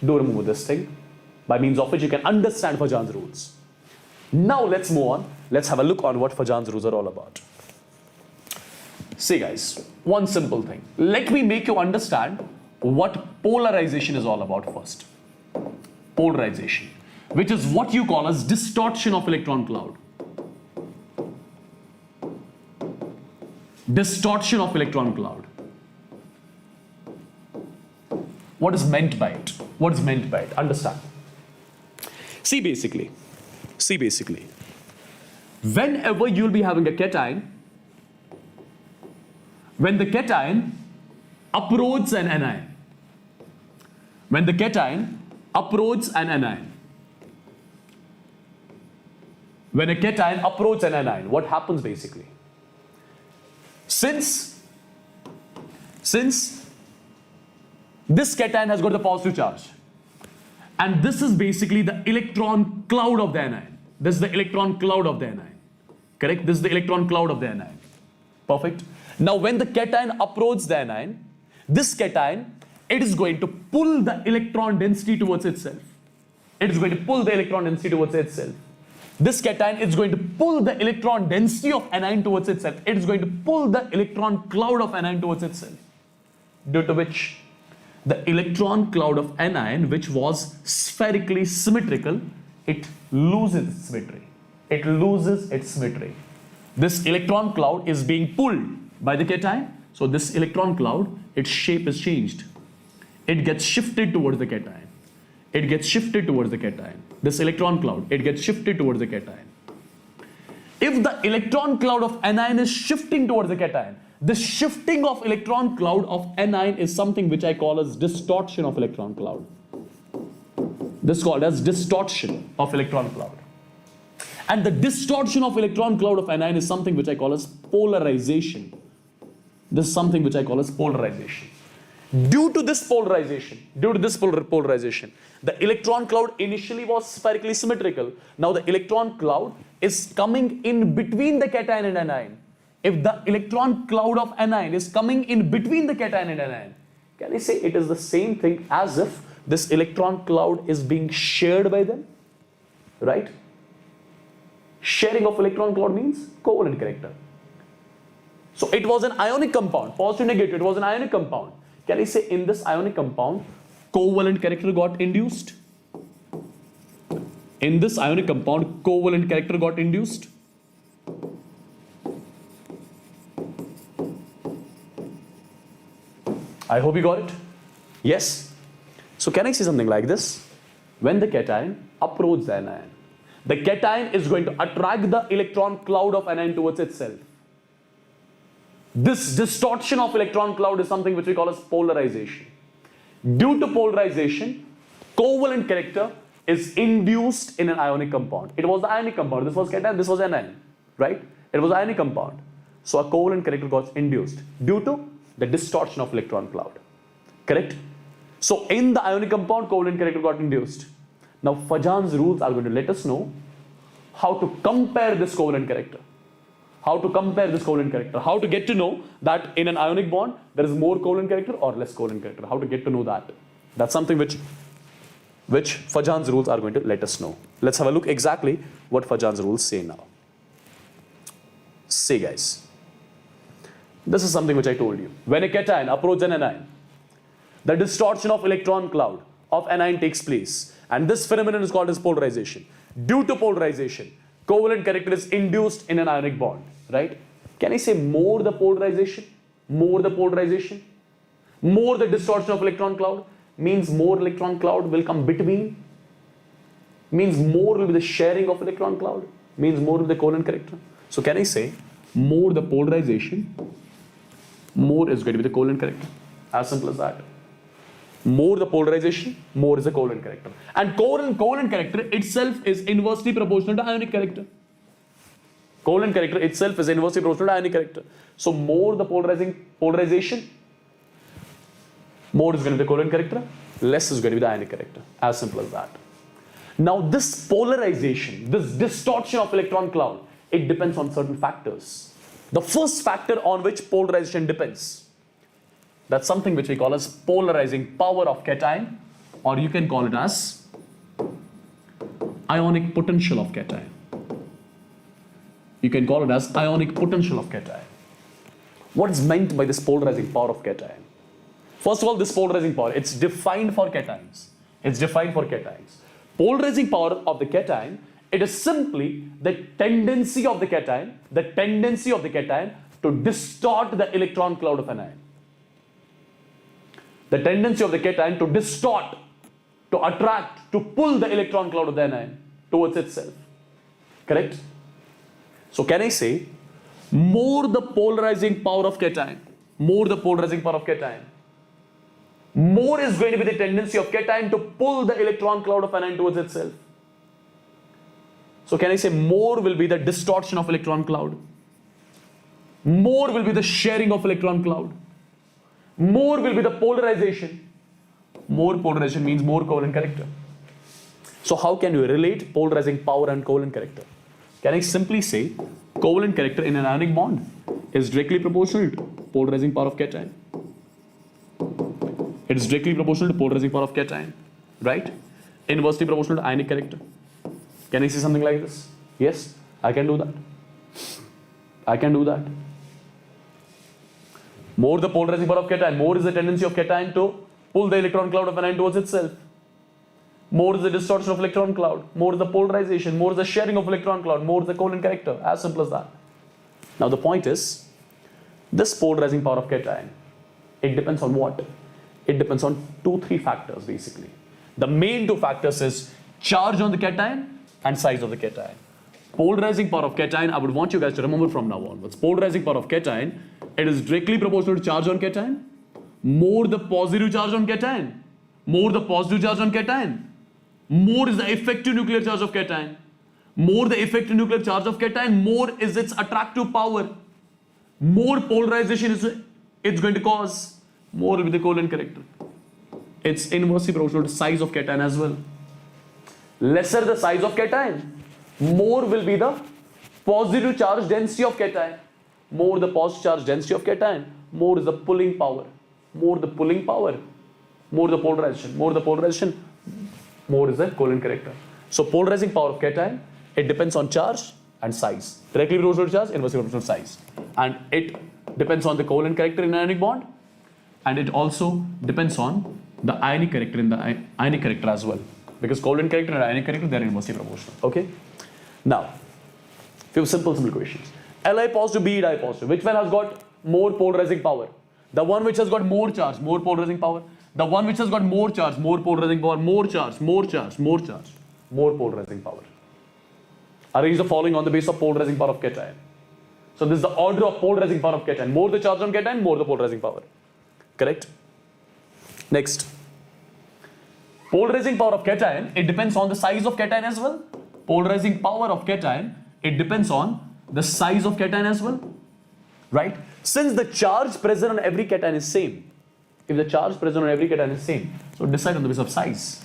Do remember this thing, by means of which you can understand Fajan's rules. Now let's move on. Let's have a look on what Fajan's rules are all about. See guys, one simple thing. Let me make you understand what polarization is all about first. Polarization, which is what you call as distortion of electron cloud. Distortion of electron cloud. What is meant by it? What is meant by it? Understand. See basically, whenever you'll be having a cation, when the cation approaches an anion, when the cation approaches an anion, when a cation approaches an anion, what happens basically? Since this cation has got the positive charge, and this is basically the electron cloud of the anion. This is the electron cloud of the anion. Correct? This is the electron cloud of the anion. Perfect. Now when the cation approaches the anion, this cation, it is going to pull the electron density towards itself. It is going to pull the electron density towards itself. This cation is going to pull the electron density of anion towards itself. It is going to pull the electron cloud of anion towards itself. Due to which the electron cloud of anion, which was spherically symmetrical, it loses its symmetry. It loses its symmetry. This electron cloud is being pulled by the cation. So this electron cloud, its shape is changed. It gets shifted towards the cation. It gets shifted towards the cation. This electron cloud, it gets shifted towards the cation. If the electron cloud of anion is shifting towards the cation, the shifting of electron cloud of anion is something which I call as distortion of electron cloud. This is called as distortion of electron cloud. And the distortion of electron cloud of anion is something which I call as polarization. This is something which I call as polarization. Due to this polarization, the electron cloud initially was spherically symmetrical. Now the electron cloud is coming in between the cation and anion. If the electron cloud of anion is coming in between the cation and anion, can I say it is the same thing as if this electron cloud is being shared by them? Right? Sharing of electron cloud means covalent character. So it was an ionic compound, positive negative, it was an ionic compound. Can I say in this ionic compound, covalent character got induced? In this ionic compound, covalent character got induced? I hope you got it. Yes. So can I say something like this? When the cation approaches the anion, the cation is going to attract the electron cloud of anion towards itself. This distortion of electron cloud is something which we call as polarization. Due to polarization, covalent character is induced in an ionic compound. It was the ionic compound. This was cation, this was anion, right? It was ionic compound. So a covalent character got induced due to the distortion of electron cloud. Correct? So in the ionic compound, covalent character got induced. Now Fajan's rules are going to let us know how to compare this covalent character. How to compare this covalent character. How to get to know that in an ionic bond, there is more covalent character or less covalent character. How to get to know that. That's something which Fajan's rules are going to let us know. Let's have a look exactly what Fajan's rules say now. Say guys. This is something which I told you. When a cation approaches an anion, the distortion of electron cloud of anion takes place. And this phenomenon is called as polarization. Due to polarization, covalent character is induced in an ionic bond. Right? Can I say more the polarization? More the polarization? More the distortion of electron cloud? Means more electron cloud will come between? Means more will be the sharing of electron cloud? Means more will be the covalent character? So can I say more the polarization? More is going to be the covalent character. As simple as that. More the polarization, more is the covalent character. And covalent character itself is inversely proportional to ionic character. Covalent character itself is inversely proportional to ionic character. So more the polarization, more is going to be the covalent character, less is going to be the ionic character. As simple as that. Now this polarization, this distortion of electron cloud, it depends on certain factors. The first factor on which polarization depends, that's something which we call as polarizing power of cation, or you can call it as ionic potential of cation. You can call it as ionic potential of cation. What is meant by this polarizing power of cation? First of all, this polarizing power, it's defined for cations. It's defined for cations. Polarizing power of the cation, it is simply the tendency of the cation to distort the electron cloud of an ion. The tendency of the cation to distort, to attract, to pull the electron cloud of the anion towards itself. Correct? So can I say, more the polarizing power of cation, more the polarizing power of cation, more is going to be the tendency of cation to pull the electron cloud of anion towards itself. So can I say more will be the distortion of electron cloud, more will be the sharing of electron cloud, more will be the polarization. More polarization means more covalent character. So how can you relate polarizing power and covalent character? Can I simply say covalent character in an ionic bond is directly proportional to polarizing power of cation. It is directly proportional to polarizing power of cation, right? Inversely proportional to ionic character. Can I say something like this? Yes, I can do that. I can do that. More the polarizing power of cation, more is the tendency of cation to pull the electron cloud of an ion towards itself. More is the distortion of electron cloud, more is the polarization, more is the sharing of electron cloud, more is the covalent character. As simple as that. Now the point is, this polarizing power of cation, it depends on what? It depends on 2-3 factors basically. The main 2 factors is charge on the cation and size of the cation. Polarizing power of cation, I would want you guys to remember from now onwards. Polarizing power of cation, it is directly proportional to charge on cation. More the positive charge on cation, more the positive charge on cation, more is the effective nuclear charge of cation. More the effective nuclear charge of cation, more is its attractive power. More polarization it's going to cause, more will be the covalent character. It's inversely proportional to size of cation as well. Lesser the size of cation, more will be the positive charge density of cation. More the positive charge density of cation, more is the pulling power. More the pulling power, more the polarization. More the polarization, more is the covalent character. So polarizing power of cation, it depends on charge and size. Directly proportional to charge, inversely proportional to size. And it depends on the covalent character in an ionic bond. And it also depends on the ionic character in the ionic character as well. Because covalent character and ionic character, they are inversely proportional. Okay? Now, few simple questions. Li positive, Be positive. Which one has got more polarizing power? The one which has got more charge, more polarizing power. The one which has got more charge, more polarizing power, more charge, more charge, more charge, more polarizing power. Arrange the following on the basis of polarizing power of cation. So this is the order of polarizing power of cation. More the charge on cation, more the polarizing power. Correct? Next. Polarizing power of cation, it depends on the size of cation as well. Polarizing power of cation, it depends on the size of cation as well. Right? Since the charge present on every cation is same, if the charge present on every cation is same, so decide on the basis of size.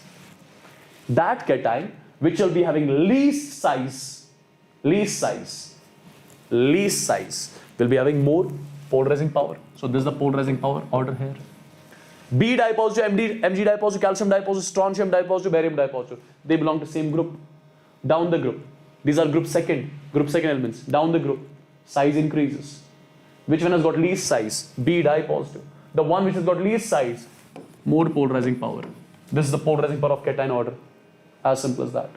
That cation which will be having least size will be having more polarizing power. So this is the polarizing power order here. B dipositive, Mg dipositive, calcium dipositive, strontium dipositive, barium dipositive. They belong to same group. Down the group. These are group second elements. Down the group. Size increases. Which one has got least size? B dipositive. The one which has got least size, more polarizing power. This is the polarizing power of cation order. As simple as that.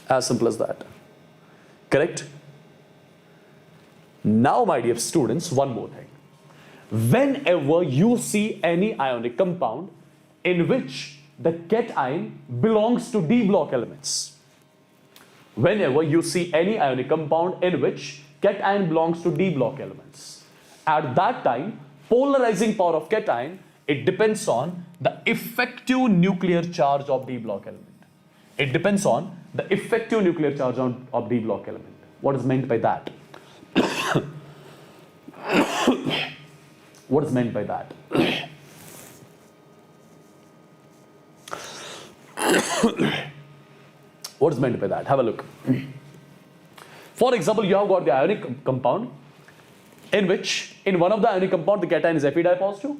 As simple as that. Correct? Now, my dear students, one more thing. Whenever you see any ionic compound in which the cation belongs to D block elements, whenever you see any ionic compound in which cation belongs to D block elements, at that time, polarizing power of cation, it depends on the effective nuclear charge of D block element. It depends on the effective nuclear charge of D block element. What is meant by that? What is meant by that? What is meant by that? Have a look. For example, you have got the ionic compound in which in one of the ionic compound the cation is Fe dipositive.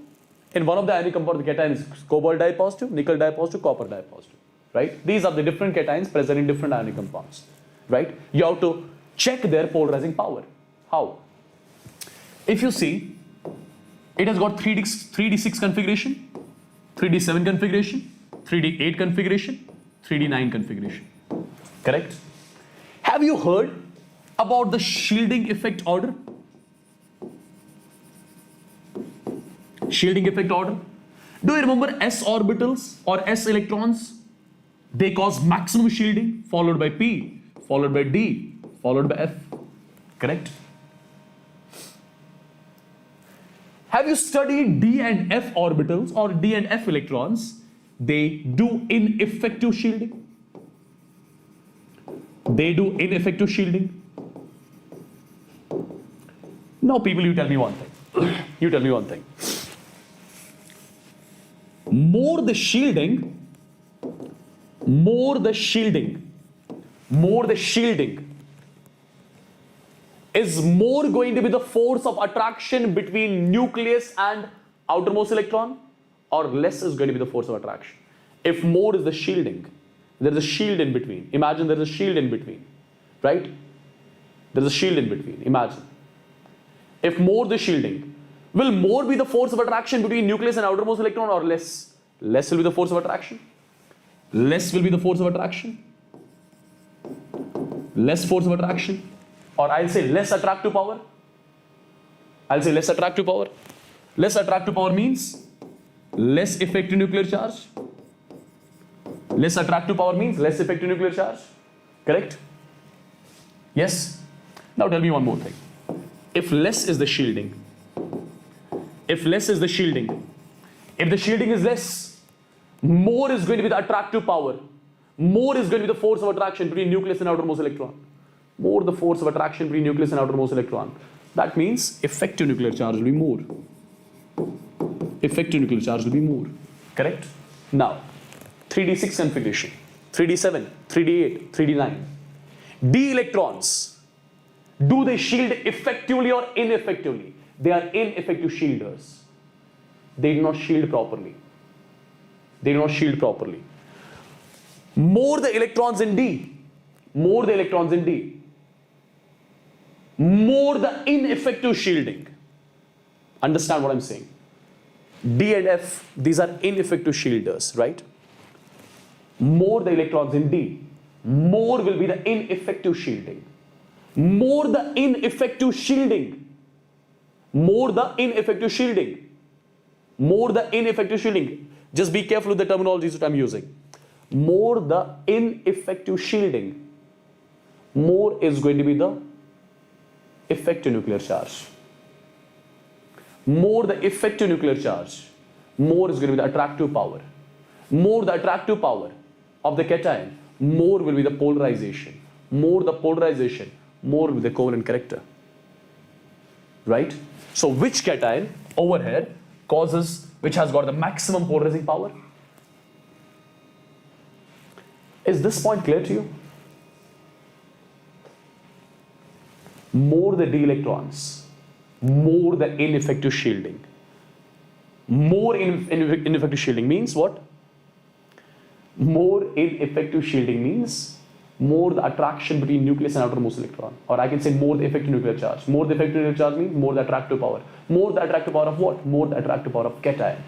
In one of the ionic compound the cation is cobalt dipositive, nickel dipositive, copper dipositive. Right? These are the different cations present in different ionic compounds. Right? You have to check their polarizing power. How? If you see, it has got 3D6 configuration, 3D7 configuration, 3D8 configuration, 3D9 configuration. Correct? Have you heard about the shielding effect order? Shielding effect order. Do you remember s orbitals or s electrons? They cause maximum shielding, followed by p, followed by d, followed by f. Correct? Have you studied d and f orbitals or d and f electrons? They do ineffective shielding. They do ineffective shielding. Now people, you tell me one thing. You tell me one thing. More the shielding is more going to be the force of attraction between nucleus and outermost electron, or less is going to be the force of attraction? If more is the shielding, there is a shield in between. Imagine there is a shield in between, right? There is a shield in between. Imagine. If more the shielding, will more be the force of attraction between nucleus and outermost electron, or less? Less will be the force of attraction. Less will be the force of attraction. Less force of attraction. Or I'll say less attractive power. I'll say less attractive power. Less attractive power means less effective nuclear charge. Less attractive power means less effective nuclear charge. Correct? Yes? Now tell me one more thing. If less is the shielding, if the shielding is less, more is going to be the attractive power. More is going to be the force of attraction between nucleus and outermost electron. More the force of attraction between nucleus and outermost electron. That means effective nuclear charge will be more. Effective nuclear charge will be more. Correct? Now, 3D6 configuration, 3D7, 3D8, 3D9. D electrons, do they shield effectively or ineffectively? They are ineffective shielders. They do not shield properly. They do not shield properly. More the electrons in D, more the ineffective shielding. Understand what I'm saying? D and F, these are ineffective shielders, right? More the electrons in D, more will be the ineffective shielding. More the ineffective shielding. Just be careful with the terminologies that I'm using. More the ineffective shielding, more is going to be the effective nuclear charge. More the effective nuclear charge, more is going to be the attractive power. More the attractive power of the cation, more will be the polarization. More the polarization, more will be the covalent character. Right? So which cation over here causes, which has got the maximum polarizing power? Is this point clear to you? More the d electrons, more the ineffective shielding. More ineffective shielding means what? More ineffective shielding means more the attraction between nucleus and outermost electron. Or I can say more the effective nuclear charge. More the effective nuclear charge means more the attractive power. More the attractive power of what? More the attractive power of cation.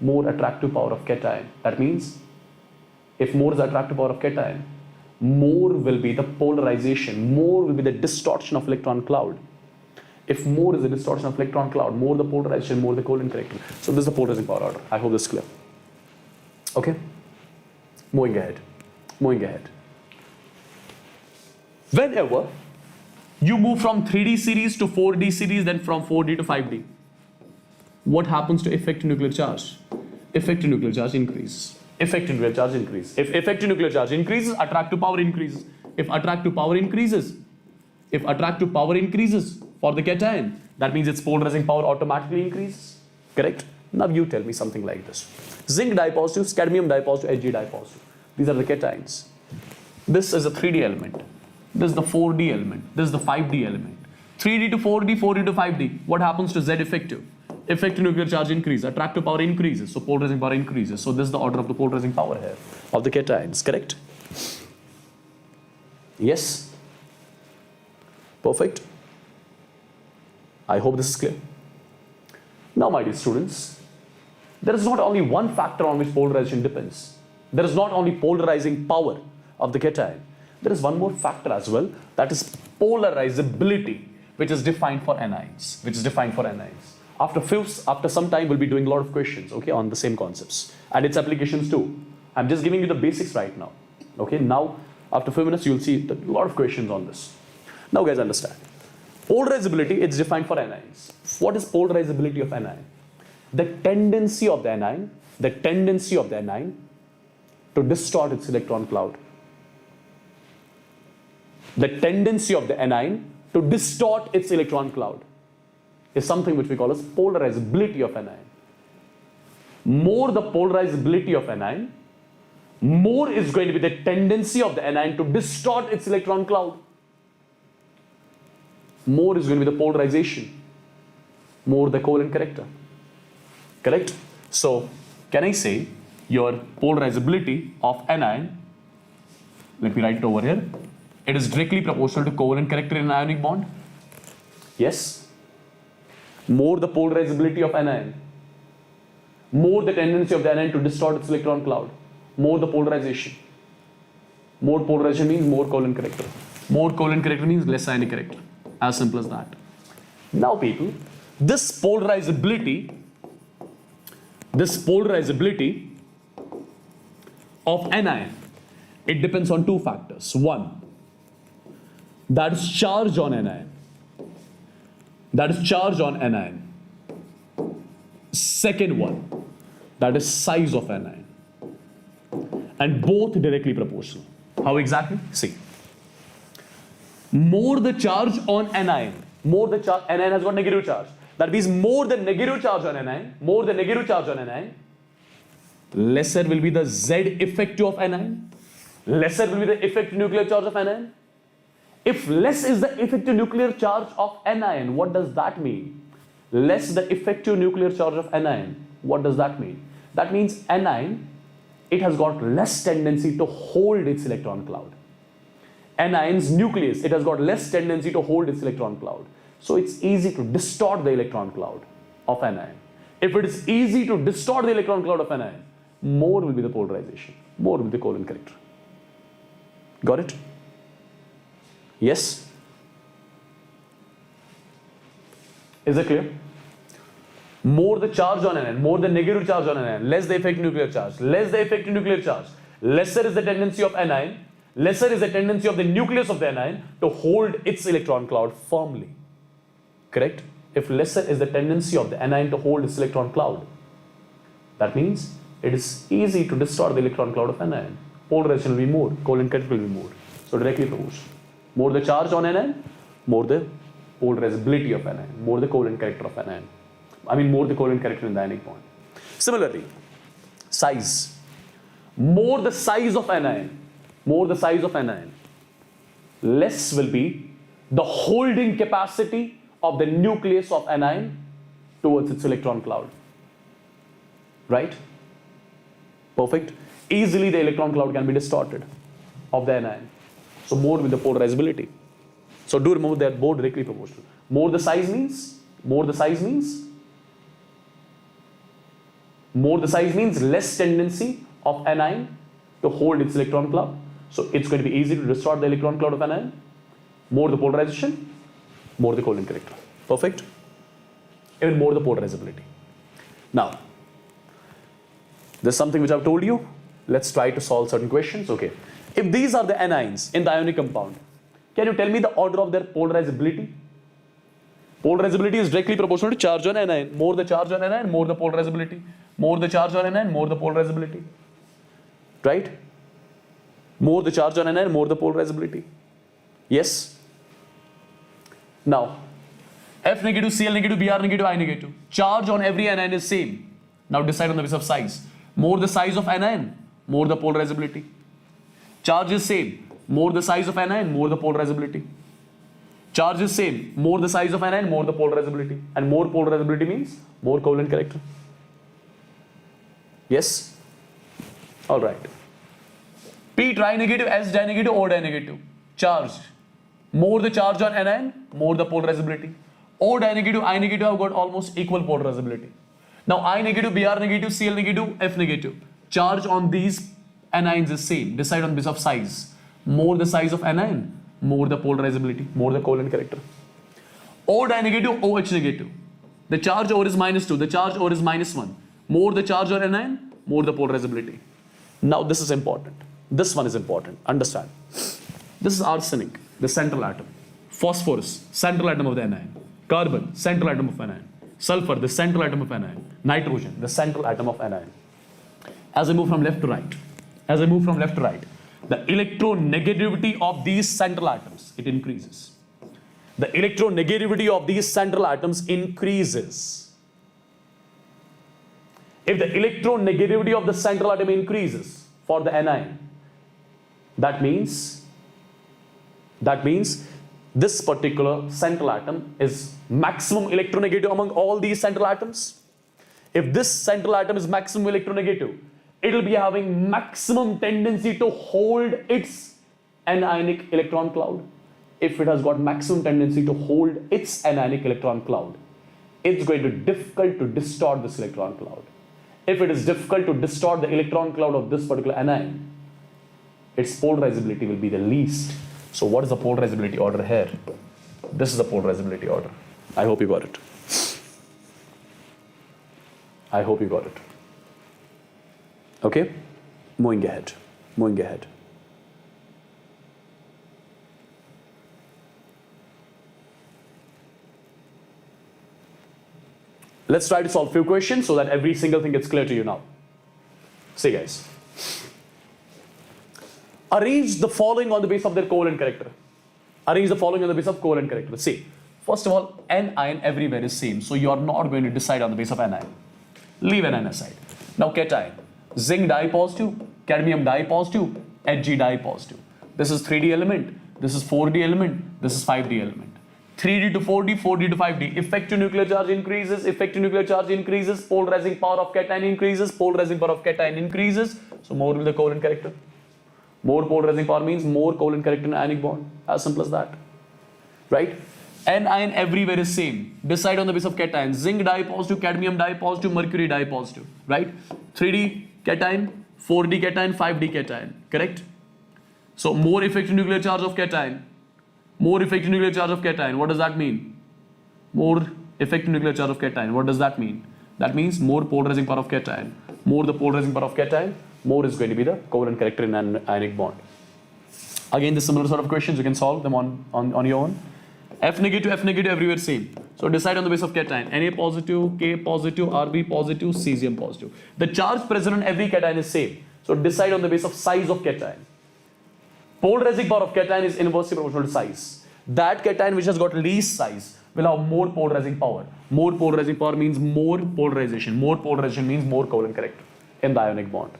More attractive power of cation. That means if more is the attractive power of cation, more will be the polarization, more will be the distortion of electron cloud. If more is the distortion of electron cloud, more the polarization, more the covalent character. So this is the polarizing power order. I hope this is clear. Okay? Moving ahead. Whenever you move from 3D series to 4D series, then from 4D to 5D, what happens to effective nuclear charge? effective nuclear charge increases. Effective nuclear charge increases. If effective nuclear charge increases, attractive power increases. If attractive power increases, for the cation, that means its polarizing power automatically increases. Correct? Now you tell me something like this. Zinc dipositive, cadmium dipositive, Hg dipositive. These are the cations. This is a 3D element. This is the 4D element. This is the 5D element. 3D to 4D, 4D to 5D. What happens to Z effective? Effective nuclear charge increases, attractive power increases, so polarizing power increases. So this is the order of the polarizing power here of the cations, correct? Yes? Perfect. I hope this is clear. Now, my dear students, there is not only one factor on which polarization depends. There is not only polarizing power of the cation. There is one more factor as well, that is polarizability, which is defined for anions. After some time, we'll be doing a lot of questions, okay, on the same concepts and its applications too. I'm just giving you the basics right now. Okay, now after a few minutes, you'll see a lot of questions on this. Now, guys, understand. Polarizability, it's defined for anions. What is polarizability of anion? The tendency of the anion to distort its electron cloud. The tendency of the anion to distort its electron cloud is something which we call as polarizability of anion. More the polarizability of anion, more is going to be the tendency of the anion to distort its electron cloud. More is going to be the polarization, more the covalent character. Correct? So, can I say your polarizability of anion, let me write it over here, it is directly proportional to covalent character in an ionic bond? Yes. More the polarizability of anion, more the tendency of the anion to distort its electron cloud, more the polarization. More polarization means more covalent character. More covalent character means less ionic character. As simple as that. Now, people, this polarizability of anion, it depends on two factors. One, that is charge on anion. Second one, that is size of anion. And both directly proportional. How exactly? See. More the charge on anion, anion has got negative charge. That means more the negative charge on anion, lesser will be the Z effective of anion, lesser will be the effective nuclear charge of anion. If less is the effective nuclear charge of anion, what does that mean? Less the effective nuclear charge of anion, what does that mean? That means anion, it has got less tendency to hold its electron cloud. Anion's nucleus, it has got less tendency to hold its electron cloud. So it's easy to distort the electron cloud of anion. If it is easy to distort the electron cloud of anion, more will be the polarization, more will be the covalent character. Got it? Yes? Is it clear? More the charge on anion, more the negative charge on anion, less the effective nuclear charge, lesser is the tendency of anion, lesser is the tendency of the nucleus of the anion to hold its electron cloud firmly. Correct? If lesser is the tendency of the anion to hold its electron cloud, that means it is easy to distort the electron cloud of anion. Polarization will be more, covalent character will be more. So directly proportional. More the charge on anion, more the polarizability of anion, more the covalent character of anion. More the covalent character in the ionic bond. Similarly, size. More the size of anion, less will be the holding capacity of the nucleus of anion towards its electron cloud. Right? Perfect. Easily the electron cloud can be distorted of the anion. So more with the polarizability. So do remember they are both directly proportional. More the size means less tendency of anion to hold its electron cloud. So it's going to be easy to distort the electron cloud of anion. More the polarization, more the covalent character. Perfect? Even more the polarizability. Now, there's something which I've told you. Let's try to solve certain questions. Okay. If these are the anions in the ionic compound, can you tell me the order of their polarizability? Polarizability is directly proportional to charge on anion. More the charge on anion, more the polarizability. More the charge on anion, more the polarizability. Right? More the charge on anion, more the polarizability. Yes? Now, F negative, Cl negative, Br negative, I negative. Charge on every anion is same. Now decide on the basis of size. More the size of anion, more the polarizability. Charge is same. More the size of anion, more the polarizability. Charge is same. More the size of anion, more the polarizability. And more polarizability means more covalent character. Yes? Alright. P tri-negative, S di-negative, O di-negative. Charge. More the charge on anion, more the polarizability. O di-negative, I negative have got almost equal polarizability. Now I negative, Br negative, Cl negative, F negative. Charge on these anions is same. Decide on basis of size. More the size of anion, more the polarizability, more the covalent character. O di-negative, OH negative. The charge O is -2, the charge O is -1. More the charge on anion, more the polarizability. Now this is important. This one is important. Understand. This is arsenic, the central atom. Phosphorus, central atom of the anion. Carbon, central atom of anion. Sulfur, the central atom of anion. Nitrogen, the central atom of anion. As I move from left to right, the electronegativity of these central atoms, it increases. The electronegativity of these central atoms increases. If the electronegativity of the central atom increases for the anion, that means this particular central atom is maximum electronegative among all these central atoms. If this central atom is maximum electronegative, it will be having maximum tendency to hold its anionic electron cloud. If it has got maximum tendency to hold its anionic electron cloud, it's going to be difficult to distort this electron cloud. If it is difficult to distort the electron cloud of this particular anion, its polarizability will be the least. So what is the polarizability order here? This is the polarizability order. I hope you got it. I hope you got it. Okay? Moving ahead. Let's try to solve a few questions so that every single thing gets clear to you now. See guys. Arrange the following on the basis of their covalent character. See, first of all, anion everywhere is same, so you are not going to decide on the basis of anion. Leave anion aside. Now cation. Zinc di positive, cadmium di positive, Hg di positive. This is 3D element, this is 4D element, this is 5D element. 3D to 4D, 4D to 5D. Effective nuclear charge increases, polarizing power of cation increases, so more will the covalent character. More polarizing power means more covalent character in ionic bond. As simple as that. Right? Anion everywhere is same. Decide on the basis of cation. Zinc di positive, cadmium di positive, mercury di positive. Right? 3D cation, 4D cation, 5D cation. Correct? So more effective nuclear charge of cation. What does that mean? More effective nuclear charge of cation. What does that mean? That means more polarizing power of cation. More the polarizing power of cation, more is going to be the covalent character in an ionic bond. Again, the similar sort of questions, you can solve them on your own. F negative everywhere same. So decide on the basis of cation. Na positive, K positive, Rb positive, cesium positive. The charge present on every cation is same. So decide on the basis of size of cation. Polarizing power of cation is inversely proportional to size. That cation which has got least size will have more polarizing power. More polarizing power means more polarization. More polarization means more covalent character in the ionic bond.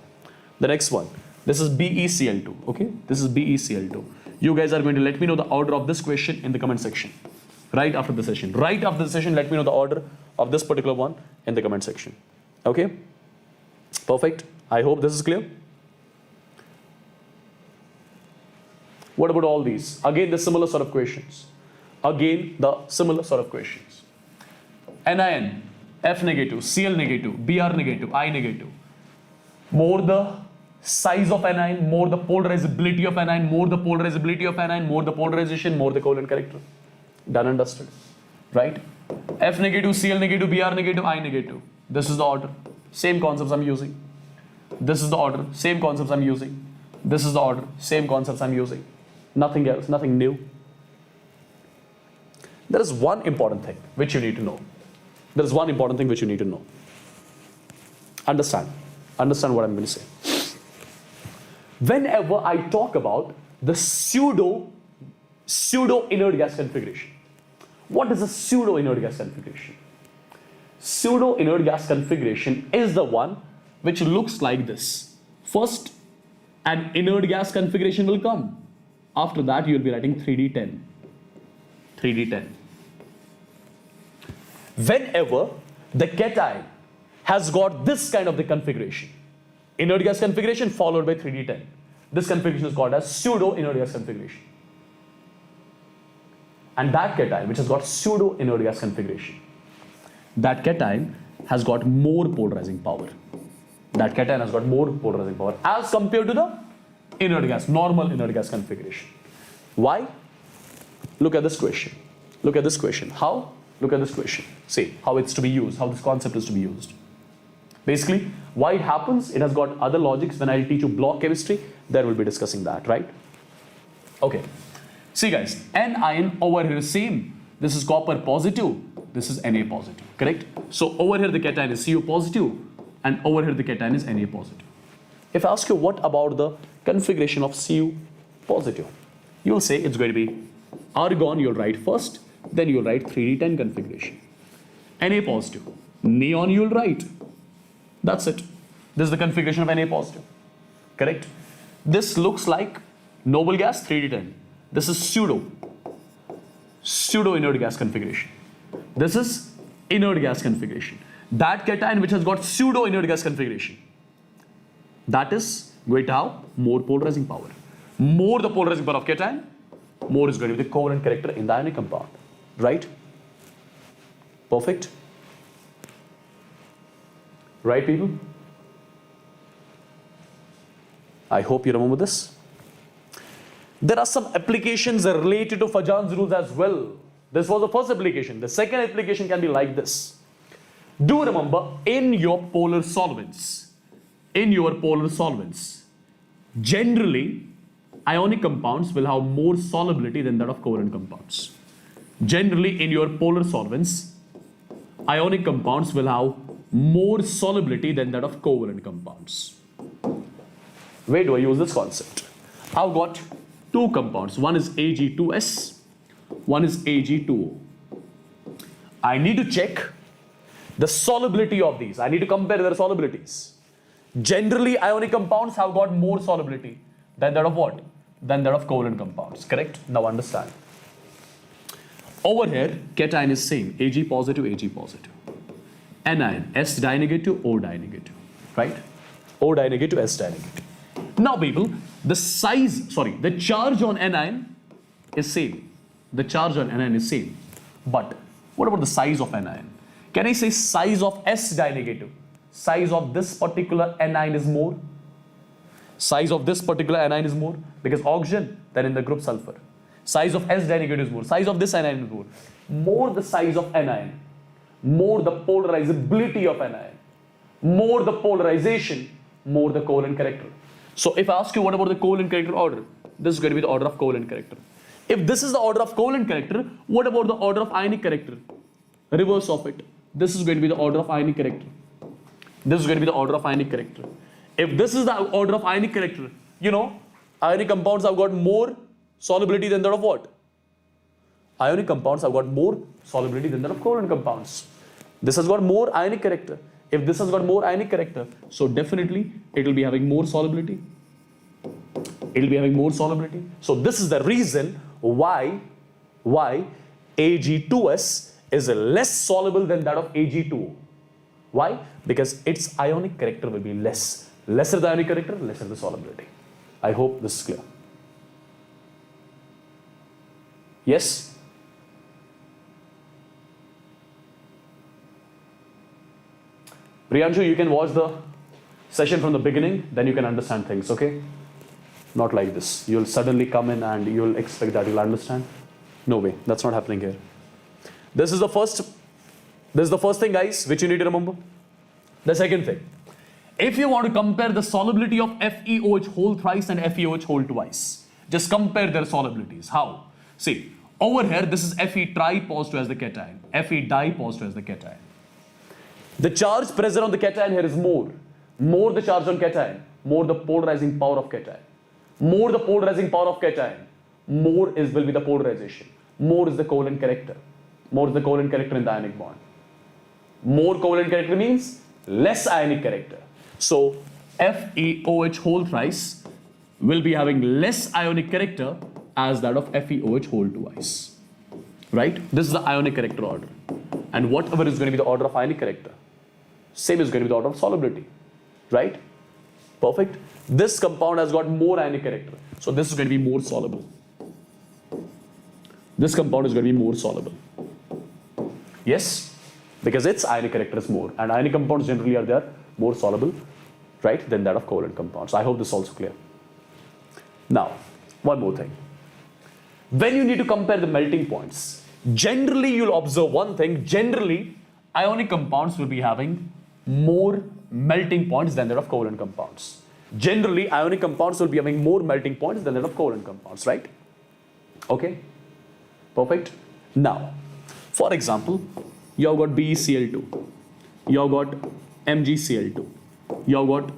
The next one, this is BeCl2. Okay, this is BeCl2. You guys are going to let me know the order of this question in the comment section. Right after the session, let me know the order of this particular one in the comment section. Okay, perfect. I hope this is clear. What about all these? Again, the similar sort of questions. Anion, F negative, Cl negative, Br negative, I negative. More the size of anion, more the polarizability of anion, more the polarization, more the covalent character. Done and dusted. Right? F negative, Cl negative, Br negative, I negative. This is the order. Same concepts I'm using. This is the order. Same concepts I'm using. This is the order. Same concepts I'm using. Nothing else, nothing new. There is one important thing which you need to know. Understand what I'm going to say. Whenever I talk about the pseudo inert gas configuration, what is a pseudo inert gas configuration? Pseudo inert gas configuration is the one which looks like this. First, an inert gas configuration will come. After that, you will be writing 3D10. 3D10. Whenever the cation has got this kind of the configuration, inert gas configuration followed by 3D10. This configuration is called as pseudo inert gas configuration. And that cation which has got pseudo inert gas configuration, that cation has got more polarizing power. That cation has got more polarizing power as compared to the inert gas, normal inert gas configuration. Why? Look at this question. Look at this question. How? Look at this question. See how it's to be used, how this concept is to be used. Basically, why it happens, it has got other logics. When I teach you block chemistry, there we'll be discussing that, right? Okay. See guys, anion over here is same. This is copper positive, this is Na positive, correct? So over here the cation is Cu positive and over here the cation is Na positive. If I ask you what about the configuration of Cu positive, you'll say it's going to be argon, you'll write first, then you'll write 3D10 configuration. Na positive, neon you'll write. That's it. This is the configuration of Na positive, correct? This looks like noble gas 3D10. This is pseudo inert gas configuration. This is inert gas configuration. That cation which has got pseudo inert gas configuration, that is going to have more polarizing power. More the polarizing power of cation, more is going to be the covalent character in the ionic compound. Right? Perfect? Right, people? I hope you remember this. There are some applications related to Fajan's rules as well. This was the first application. The second application can be like this. Do remember, in your polar solvents, generally, ionic compounds will have more solubility than that of covalent compounds. Generally, in your polar solvents, ionic compounds will have more solubility than that of covalent compounds. Where do I use this concept? I've got two compounds. One is Ag2S, one is Ag2O. I need to check the solubility of these. I need to compare their solubilities. Generally, ionic compounds have got more solubility than that of what? Than that of covalent compounds, correct? Now understand. Over here, cation is same, Ag positive, Ag positive. Anion, S di negative, O di negative, right? O di negative, S di negative. Now people, the charge on anion is same. The charge on anion is same. But what about the size of anion? Can I say size of S di negative? Size of this particular anion is more. Size of this particular anion is more because oxygen, then in the group sulfur. Size of S di negative is more. Size of this anion is more. More the size of anion, more the polarizability of anion, more the polarization, more the covalent character. So if I ask you what about the covalent character order, this is going to be the order of covalent character. If this is the order of covalent character, what about the order of ionic character? Reverse of it. This is going to be the order of ionic character. This is going to be the order of ionic character. If this is the order of ionic character, you know, ionic compounds have got more solubility than that of what? Ionic compounds have got more solubility than that of covalent compounds. This has got more ionic character. If this has got more ionic character, so definitely it will be having more solubility. It will be having more solubility. So this is the reason why Ag2S is less soluble than that of Ag2O. Why? Because its ionic character will be less. Lesser the ionic character, lesser the solubility. I hope this is clear. Yes? Priyanshu, you can watch the session from the beginning, then you can understand things, okay? Not like this. You'll suddenly come in and you'll expect that you'll understand. No way, that's not happening here. This is the first thing, guys, which you need to remember. The second thing, if you want to compare the solubility of FeOH whole thrice and FeOH whole twice, just compare their solubilities. How? See, over here, this is Fe tri positive as the cation, Fe di positive as the cation. The charge present on the cation here is more. More the charge on cation, more the polarizing power of cation. More the polarizing power of cation, more will be the polarization. More is the covalent character. More is the covalent character in the ionic bond. More covalent character means less ionic character. So FeOH whole thrice will be having less ionic character as that of FeOH whole twice. Right? This is the ionic character order. And whatever is going to be the order of ionic character, same is going to be the order of solubility. Right? Perfect. This compound has got more ionic character. So this is going to be more soluble. This compound is going to be more soluble. Yes? Because its ionic character is more. And ionic compounds generally are there more soluble, right, than that of covalent compounds. I hope this is also clear. Now, one more thing. When you need to compare the melting points, generally you'll observe one thing. Generally, ionic compounds will be having more melting points than that of covalent compounds. Generally, ionic compounds will be having more melting points than that of covalent compounds, right? Okay? Perfect. Now, for example, you have got BeCl2, you have got MgCl2, you have got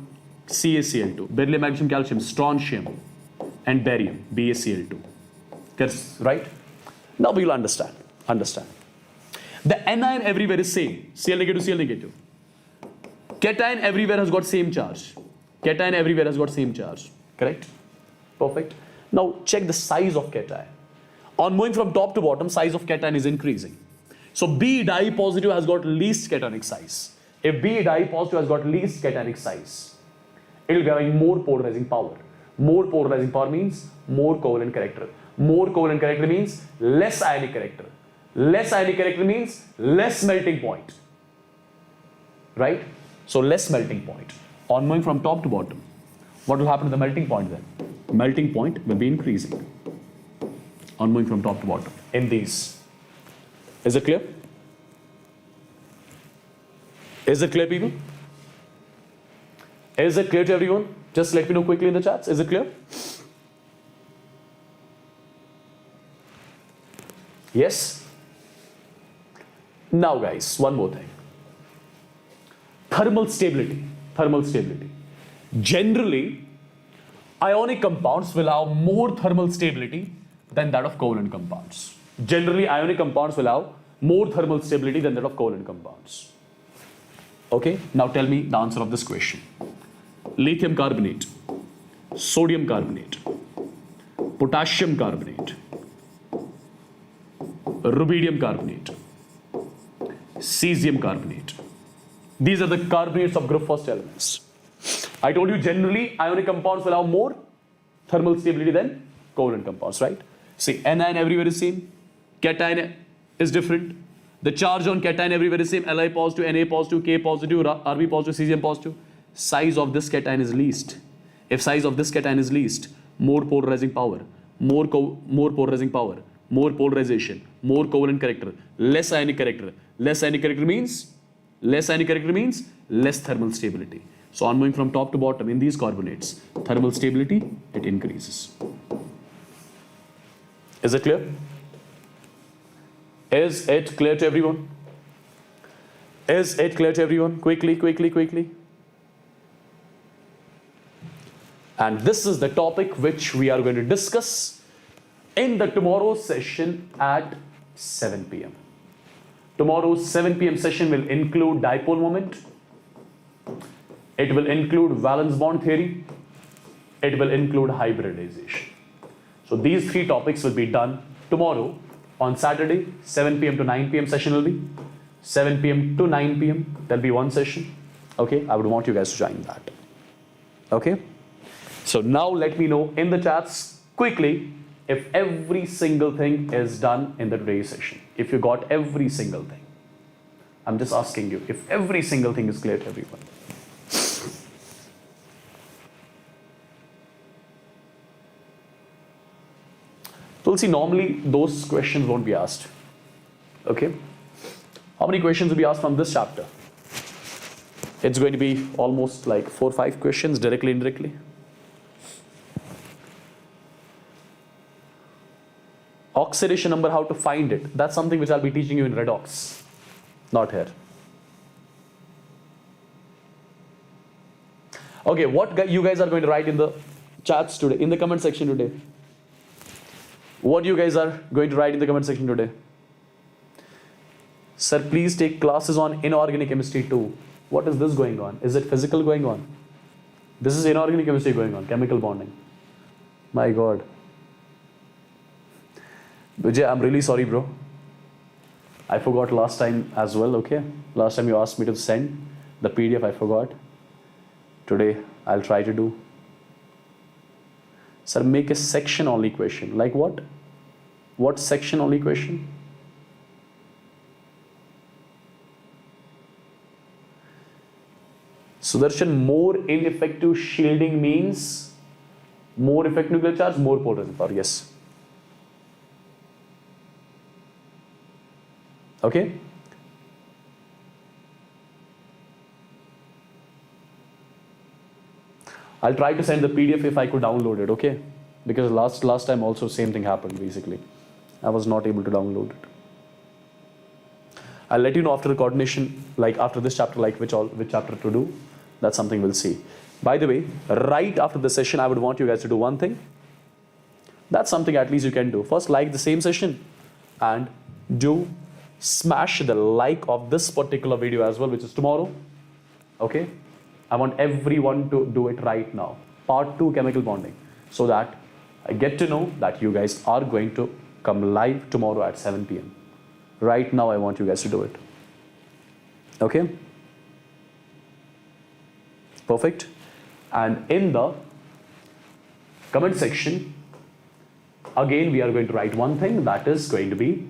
CaCl2, beryllium, magnesium, calcium, strontium, and barium, BaCl2. Right? Now we will understand. The anion everywhere is same, Cl negative, Cl negative. Cation everywhere has got same charge. Cation everywhere has got same charge. Correct? Perfect. Now check the size of cation. On moving from top to bottom, size of cation is increasing. So B di positive has got least cationic size. If B di positive has got least cationic size, it will be having more polarizing power. More polarizing power means more covalent character. More covalent character means less ionic character. Less ionic character means less melting point. Right? So less melting point. On moving from top to bottom, what will happen to the melting point then? Melting point will be increasing. On moving from top to bottom in these. Is it clear? Is it clear, people? Is it clear to everyone? Just let me know quickly in the chats. Is it clear? Yes? Now guys, one more thing. Thermal stability. Thermal stability. Generally, ionic compounds will have more thermal stability than that of covalent compounds. Generally, ionic compounds will have more thermal stability than that of covalent compounds. Okay, now tell me the answer of this question. Lithium carbonate, sodium carbonate, potassium carbonate, rubidium carbonate, cesium carbonate. These are the carbonates of group first elements. I told you generally ionic compounds will have more thermal stability than covalent compounds, right? See, anion everywhere is same. Cation is different. The charge on cation everywhere is same. Li positive, Na positive, K positive, Rb positive, cesium positive. Size of this cation is least. If size of this cation is least, more polarizing power, more polarizing power, more polarization, more covalent character, less ionic character. Less ionic character means less thermal stability. So on moving from top to bottom in these carbonates, thermal stability, it increases. Is it clear? Is it clear to everyone? Is it clear to everyone? Quickly. And this is the topic which we are going to discuss in the tomorrow's session at 7 p.m. Tomorrow's 7 p.m. session will include dipole moment. It will include valence bond theory. It will include hybridization. So these three topics will be done tomorrow on Saturday. 7 p.m. to 9 p.m. session will be. 7 p.m. to 9 p.m. there'll be one session. Okay, I would want you guys to join that. Okay. So now let me know in the chats quickly if every single thing is done in the today's session. If you got every single thing. I'm just asking you if every single thing is clear to everyone. Tulsi, normally those questions won't be asked. Okay. How many questions will be asked from this chapter? It's going to be almost like 4 or 5 questions directly, indirectly. Oxidation number, how to find it. That's something which I'll be teaching you in redox. Not here. Okay, what you guys are going to write in the chats today, in the comment section today? What you guys are going to write in the comment section today? Sir, please take classes on inorganic chemistry too. What is this going on? Is it physical going on? This is inorganic chemistry going on, chemical bonding. My God. Vijay, I'm really sorry, bro. I forgot last time as well, okay? Last time you asked me to send the PDF, I forgot. Today, I'll try to do. Sir, make a section only question. Like what? What section only question? Sudarshan, more ineffective shielding means more effective nuclear charge, more potent power. Yes. Okay. I'll try to send the PDF if I could download it, okay? Because last time also same thing happened basically. I was not able to download it. I'll let you know after the coordination, like after this chapter, like which chapter to do. That's something we'll see. By the way, right after the session, I would want you guys to do one thing. That's something at least you can do. First, like the same session and do smash the like of this particular video as well, which is tomorrow. Okay? I want everyone to do it right now. Part 2 chemical bonding. So that I get to know that you guys are going to come live tomorrow at 7 p.m. Right now, I want you guys to do it. Okay? Perfect. And in the comment section, again, we are going to write one thing, that is going to be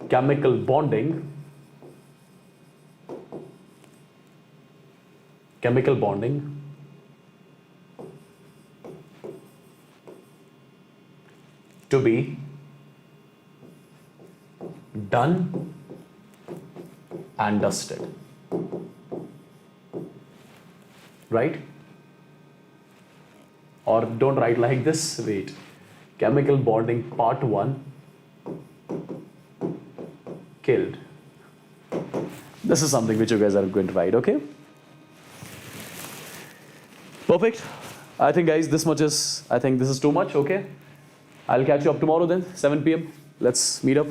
chemical bonding. Chemical bonding to be done and dusted. Right? Or don't write like this. Wait. Chemical bonding part 1 killed. This is something which you guys are going to write, okay? Perfect. I think guys, I think this is too much, okay? I'll catch you up tomorrow then, 7 p.m. Let's meet up.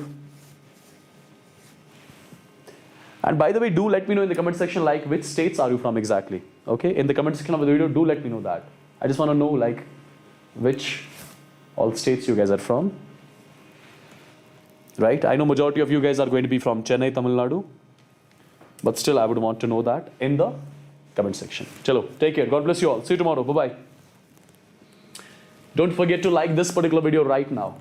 And by the way, do let me know in the comment section, like which states are you from exactly? Okay, in the comment section of the video, do let me know that. I just want to know like which all states you guys are from. Right? I know majority of you guys are going to be from Chennai, Tamil Nadu. But still, I would want to know that in the comment section. Chalo, take care. God bless you all. See you tomorrow. Bye-bye. Don't forget to like this particular video right now.